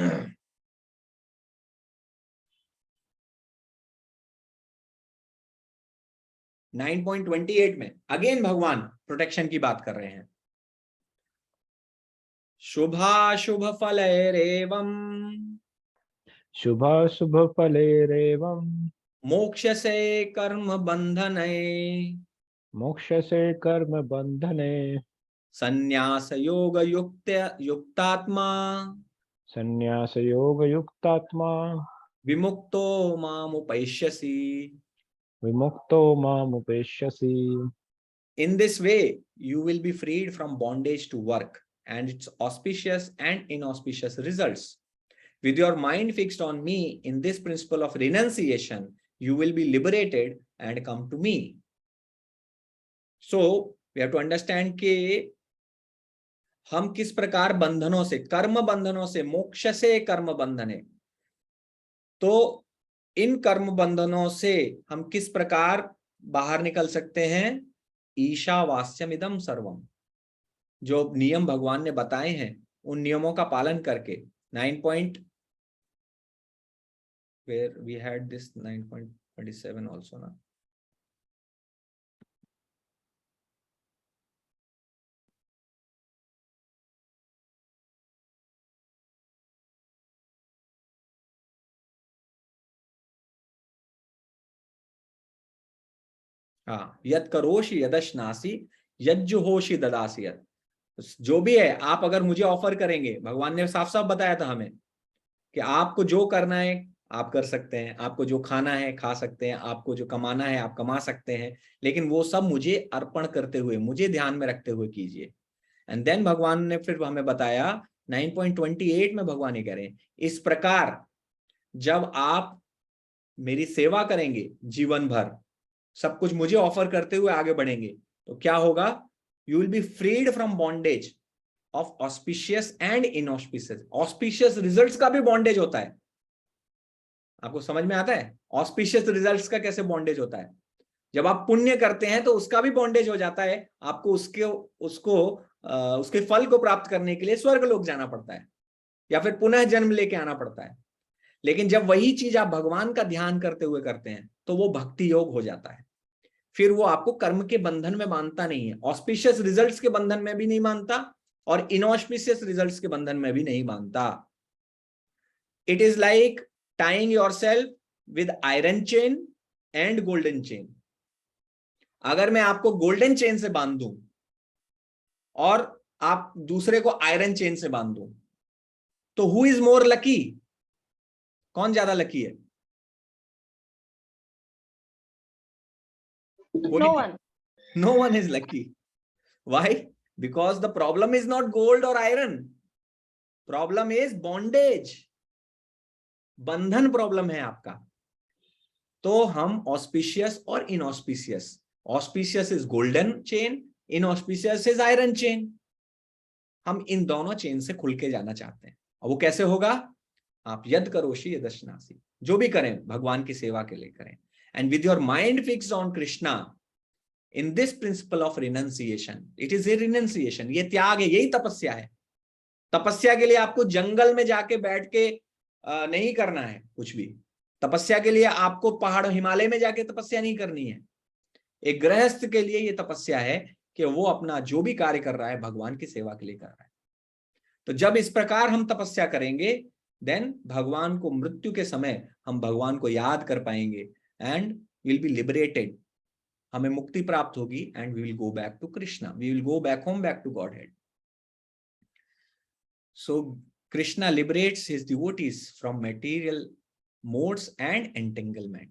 9.28 में अगेन भगवान प्रोटेक्शन की बात कर रहे हैं। शुभाशुभ फलैरेवं, शुभाशुभ फलैरेवं मोक्षसे कर्म बंधने, मोक्षसे कर्म बंधने, संन्यास योग युक्तात्मा, संन्यास योग युक्तात्मा, विमुक्तो मामुपैष्यसि, विमुक्तो मामुपैष्यसि। In this way, you will be freed from bondage to work and its auspicious and inauspicious results. With your mind fixed on me in this principle of renunciation, you will be liberated and come to me. So, we have to understand कि हम किस प्रकार बंधनों से, कर्म बंधनों से, मोक्ष से कर्म बंधने, तो इन कर्म बंधनों से हम किस प्रकार बाहर निकल सकते हैं? ईशावास्यमिदं सर्वम, जो नियम भगवान ने बताए हैं उन नियमों का पालन करके 9.27 also ना, हाँ, यद करोषि यदश्नासि यज्जुहोषि ददासि यत्, जो भी है आप अगर मुझे ऑफर करेंगे, भगवान ने साफ साफ बताया था हमें कि आपको जो करना है आप कर सकते हैं, आपको जो खाना है खा सकते हैं, आपको जो कमाना है आप कमा सकते हैं, लेकिन वो सब मुझे अर्पण करते हुए, मुझे ध्यान में रखते हुए कीजिए। एंड देन भगवान ने फिर हमें बताया 9.28 में भगवान ये कह रहे हैं, इस प्रकार जब आप मेरी सेवा करेंगे जीवन भर, सब कुछ मुझे ऑफर करते हुए आगे बढ़ेंगे, तो क्या होगा, you will be freed from bondage of auspicious and inauspicious. Auspicious results का भी बॉन्डेज होता है, आपको समझ में आता है? ऑस्पिशियस रिजल्ट्स का कैसे बॉन्डेज होता है? जब आप पुण्य करते हैं तो उसका भी बॉन्डेज हो जाता है, आपको उसके फल को प्राप्त करने के लिए स्वर्ग लोक जाना पड़ता है या फिर पुनः जन्म लेके आना पड़ता है। लेकिन जब वही चीज आप भगवान का ध्यान करते हुए करते हैं तो वो भक्ति योग हो जाता है, फिर वो आपको कर्म के बंधन में बांधता नहीं है, ऑस्पिशियस रिजल्ट्स के बंधन में भी नहीं बांधता और इनऑस्पिशियस रिजल्ट्स के बंधन में भी नहीं बांधता। It is like tying yourself with iron chain and golden chain. अगर मैं आपको गोल्डन चेन से बांध दूं और आप दूसरे को आयरन चेन से बांध दूं, तो हु इज मोर लकी? कौन ज्यादा लकी है? No one. No one is lucky. Why? Because the problem is not gold or iron. Problem is bondage. बंधन प्रॉब्लम है आपका। तो हम ऑस्पिशियस और inauspicious, auspicious is golden chain, inauspicious is iron chain, हम इन दोनों चेन से खुल के जाना चाहते हैं। और वो कैसे होगा? आप यद करोषि यदश्नासि, जो भी करें भगवान की सेवा के लिए करें, and with your mind fixed on Krishna in this principle of renunciation, it is a renunciation, ये त्याग है, यही तपस्या है। तपस्या के लिए आपको जंगल में जाके बैठ के नहीं करना है कुछ भी, तपस्या के लिए आपको पहाड़ हिमालय में जाके तपस्या नहीं करनी है। एक गृहस्थ के लिए ये तपस्या है कि वो अपना जो भी कार्य कर रहा है भगवान की सेवा के लिए कर रहा है। तो जब इस प्रकार हम तपस्या करेंगे, देन भगवान को मृत्यु के समय हम भगवान को याद कर पाएंगे and we'll be liberated, हमें मुक्ति प्राप्त होगी and we will go back to Krishna, we will go back home, back to Godhead. So Krishna liberates his devotees from material modes and entanglement.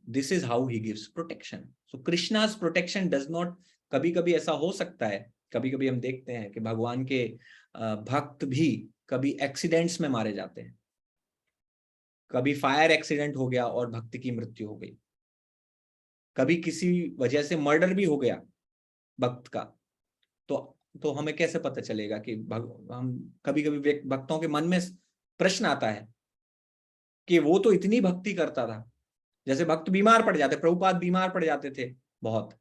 This is how he gives protection. So Krishna's protection does not, कभी कभी ऐसा हो सकता है, कभी कभी हम देखते हैं कि भगवान के भक्त भी कभी एक्सीडेंट्स में मारे जाते हैं, कभी फायर एक्सीडेंट हो गया और भक्त की मृत्यु हो गई, कभी किसी वजह से मर्डर भी हो गया भक्त का, तो हमें कैसे पता चलेगा कि हम कभी कभी भक्तों के मन में प्रश्न आता है कि वो तो इतनी भक्ति करता था, जैसे भक्त बीमार पड़ जाते, प्रभुपाद बीमार पड़ जाते थे बहुत,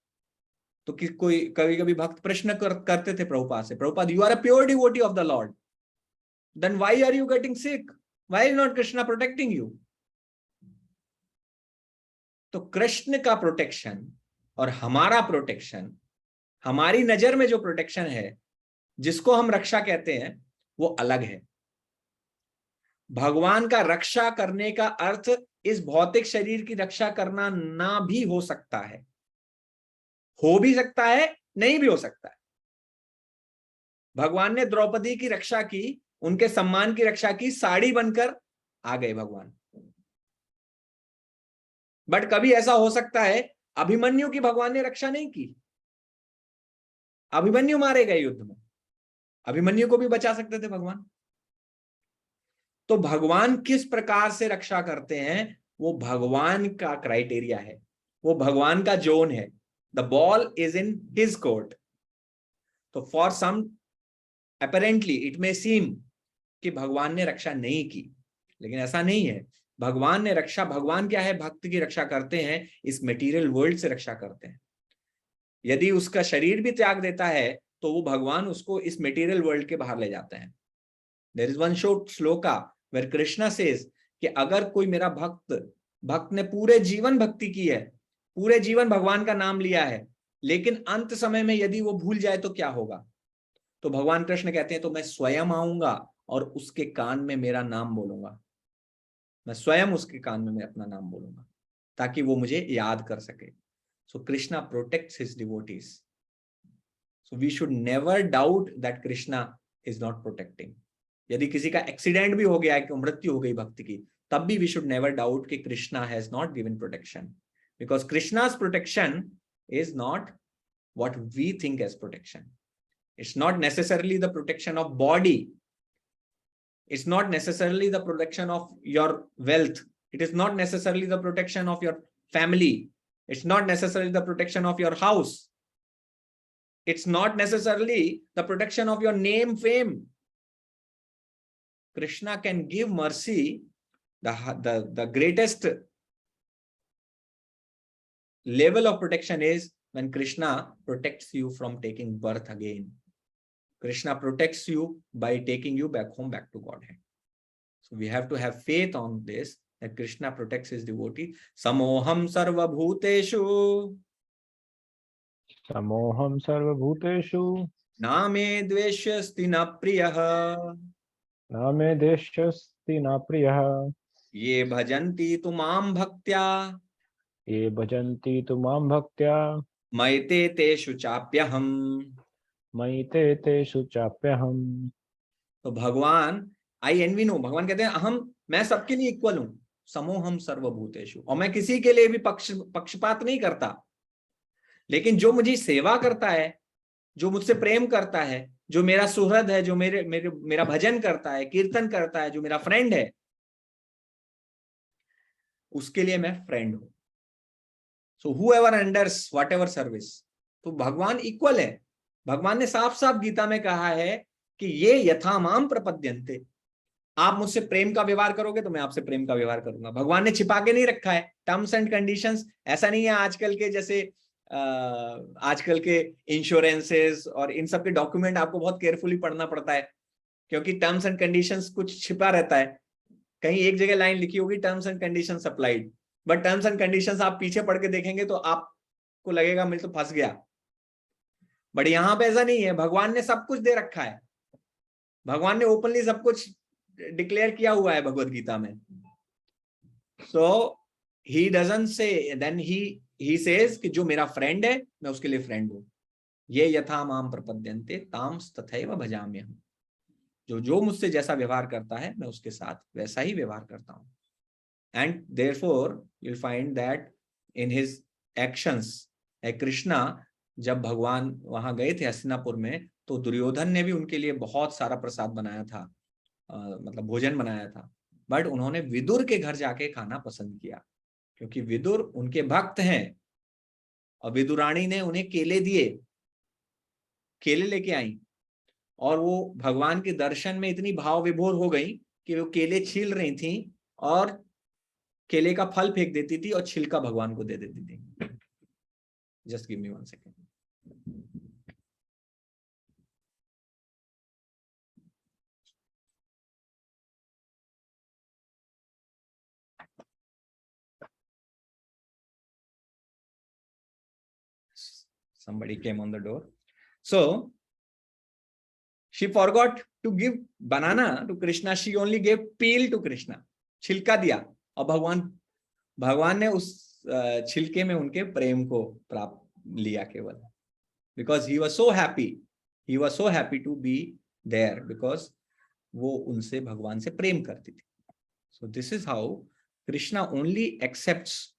तो कोई कभी कभी भक्त प्रश्न करते थे प्रभुपाद से, Prabhupada you are a pure devotee of the Lord, then why are you getting sick, Why is not Krishna protecting you? तो कृष्ण का प्रोटेक्शन और हमारा प्रोटेक्शन, हमारी नजर में जो प्रोटेक्शन है जिसको हम रक्षा कहते हैं वो अलग है। भगवान का रक्षा करने का अर्थ इस भौतिक शरीर की रक्षा करना ना भी हो सकता है, हो भी सकता है, नहीं भी हो सकता है। भगवान ने द्रौपदी की रक्षा की, उनके सम्मान की रक्षा की, साड़ी बनकर आ गए भगवान। बट कभी ऐसा हो सकता है अभिमन्यु की भगवान ने रक्षा नहीं की, अभिमन्यु मारे गए युद्ध में, अभिमन्यु को भी बचा सकते थे भगवान। तो भगवान किस प्रकार से रक्षा करते हैं वो भगवान का क्राइटेरिया है, वो भगवान का जोन है। The ball is in his court. तो for some apparently it may seem कि भगवान ने रक्षा नहीं की, लेकिन ऐसा नहीं है। भगवान ने रक्षा, भगवान क्या है, भक्त की रक्षा करते हैं, इस मटेरियल वर्ल्ड से रक्षा करते हैं। यदि उसका शरीर भी त्याग देता है तो वो भगवान उसको इस मटेरियल वर्ल्ड के बाहर ले जाते हैं। There is one short shloka where Krishna says कि अगर कोई मेरा भक्त ने पूरे जीवन भक्ति की है, पूरे जीवन भगवान का नाम लिया है, लेकिन अंत समय में यदि वो भूल जाए तो क्या होगा? तो भगवान कृष्ण कहते हैं तो मैं स्वयं आऊंगा और उसके कान में मेरा नाम बोलूंगा, मैं स्वयं उसके कान में मैं अपना नाम बोलूंगा ताकि वो मुझे याद कर सके। So Krishna protects his devotees. So we should never doubt that Krishna is not protecting. यदि किसी का एक्सीडेंट भी हो गया है कि मृत्यु हो गई भक्त की, तब भी वी शुड नेवर डाउट कि Krishna has not given protection, because Krishna's protection is not what we think as protection. It's not necessarily the protection of body. It's not necessarily the protection of your wealth. It is not necessarily the protection of your family. It's not necessarily the protection of your house. It's not necessarily the protection of your name, fame. Krishna can give mercy. The greatest level of protection is when Krishna protects you from taking birth again. Krishna protects you by taking you back home, back to Godhead. So we have to have faith on this, that Krishna protects his devotee. Samoham sarva bhuteshu समोहम सर्वभूतेषु na me dveshyasti na priyah न मे देश्यस्ति न प्रियः ye bhajanti tumam bhaktya ये भजन्ति तु मां भक्त्या maite teshu chapyaham. मयि ते तेषु चाप्यहम्। तो भगवान आई एनवी नो, भगवान कहते हैं अहम, मैं सबके लिए इक्वल हूं, समोहम सर्वभूतेषु, और मैं किसी के लिए भी पक्षपात नहीं करता। लेकिन जो मुझे सेवा करता है, जो मुझसे प्रेम करता है, जो मेरा सुहृद है, जो मेरा भजन करता है, कीर्तन करता है, जो मेरा फ्रेंड है, उसके लिए मैं फ्रेंड हूं। सो हूएवर रेंडर्स व्हाटएवर सर्विस, तो भगवान इक्वल है। भगवान ने साफ साफ गीता में कहा है कि ये यथा माम प्रपद्यन्ते, आप मुझसे प्रेम का व्यवहार करोगे तो मैं आपसे प्रेम का व्यवहार करूंगा। भगवान ने छिपा के नहीं रखा है टर्म्स एंड कंडीशंस। ऐसा नहीं है आजकल के जैसे आजकल के इंश्योरेंसेस और इन सब के डॉक्यूमेंट आपको बहुत केयरफुली पढ़ना पड़ता है, क्योंकि टर्म्स एंड कंडीशंस कुछ छिपा रहता है। कहीं एक जगह लाइन लिखी होगी terms and conditions applied, but terms and conditions आप पीछे पढ़ के देखेंगे तो आपको लगेगा मैं तो फंस गया। बट यहां पे ऐसा नहीं है, भगवान ने सब कुछ दे रखा है। भगवान ने ओपनली सब कुछ डिक्लेयर किया हुआ है भगवत गीता में। So he doesn't say, then he says कि जो मेरा फ्रेंड है मैं उसके लिए फ्रेंड हूं। ये यथा माम प्रपद्यन्ते ताम तथैव भजाम्यहम्, जो मुझसे जैसा व्यवहार करता है मैं उसके साथ वैसा ही व्यवहार करता हूं। And therefore you will find that in his actions. Krishna जब भगवान वहां गए थे हस्तिनापुर में, तो दुर्योधन ने भी उनके लिए बहुत सारा प्रसाद बनाया था, मतलब भोजन बनाया था, बट उन्होंने विदुर के घर जाके खाना पसंद किया, क्योंकि विदुर उनके भक्त हैं। और विदुरानी ने उन्हें केले दिए, केले लेके आई, और वो भगवान के दर्शन में इतनी भाव विभोर हो गई कि वो केले छील रही थी और केले का फल फेंक देती थी और छिलका भगवान को दे देती थी। Just give me 1 second. Somebody came on the door. So she forgot to give banana to Krishna. She only gave peel to Krishna. छिलका दिया, और भगवान ने उस छिलके में उनके प्रेम को प्राप्त लिया केवल। Because he was so happy to be there, because वो उनसे भगवान से प्रेम करती थी। So this is how Krishna only accepts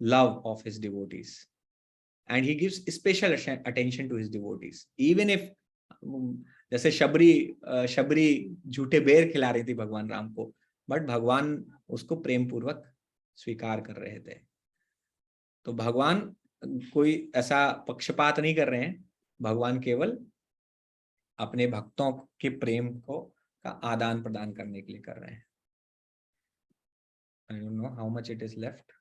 love of his devotees. And he gives special attention to his devotees, even if जैसे शबरी झूठे बेर खिला रही थी भगवान राम को, बट भगवान उसको प्रेम पूर्वक स्वीकार कर रहे थे। तो भगवान कोई ऐसा पक्षपात नहीं कर रहे हैं, भगवान केवल अपने भक्तों के प्रेम का आदान प्रदान करने के लिए कर रहे हैं। I don't know how much it is left.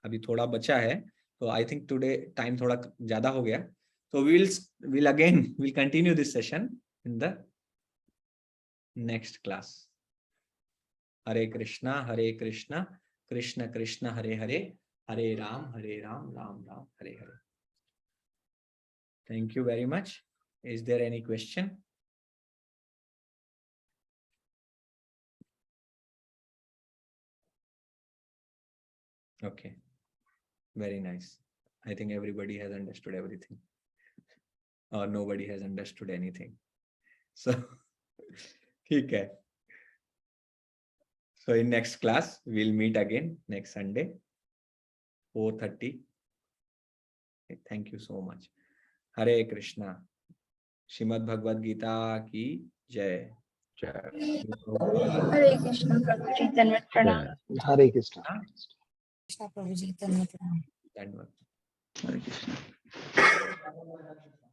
अभी थोड़ा बचा है, तो आई थिंक टुडे टाइम थोड़ा ज्यादा हो गया, so we'll continue this session in the next class. Hare Krishna Krishna Krishna Hare Hare, Hare Ram Ram Ram Hare Hare. Thank you very much. Is there any question? Okay, very nice. I think everybody has understood everything, or nobody has understood anything. So, okay. So in next class, we'll meet again next Sunday, 4:30. Thank you so much. Hare Krishna. Shrimad Bhagavad Gita ki jai. हरे कृष्ण प्रभु जी धन्यवाद प्रणाम। Hare Krishna. कृष्ण प्रभु जी धन्यवाद प्रणाम। Dhanyavad. Hare Krishna.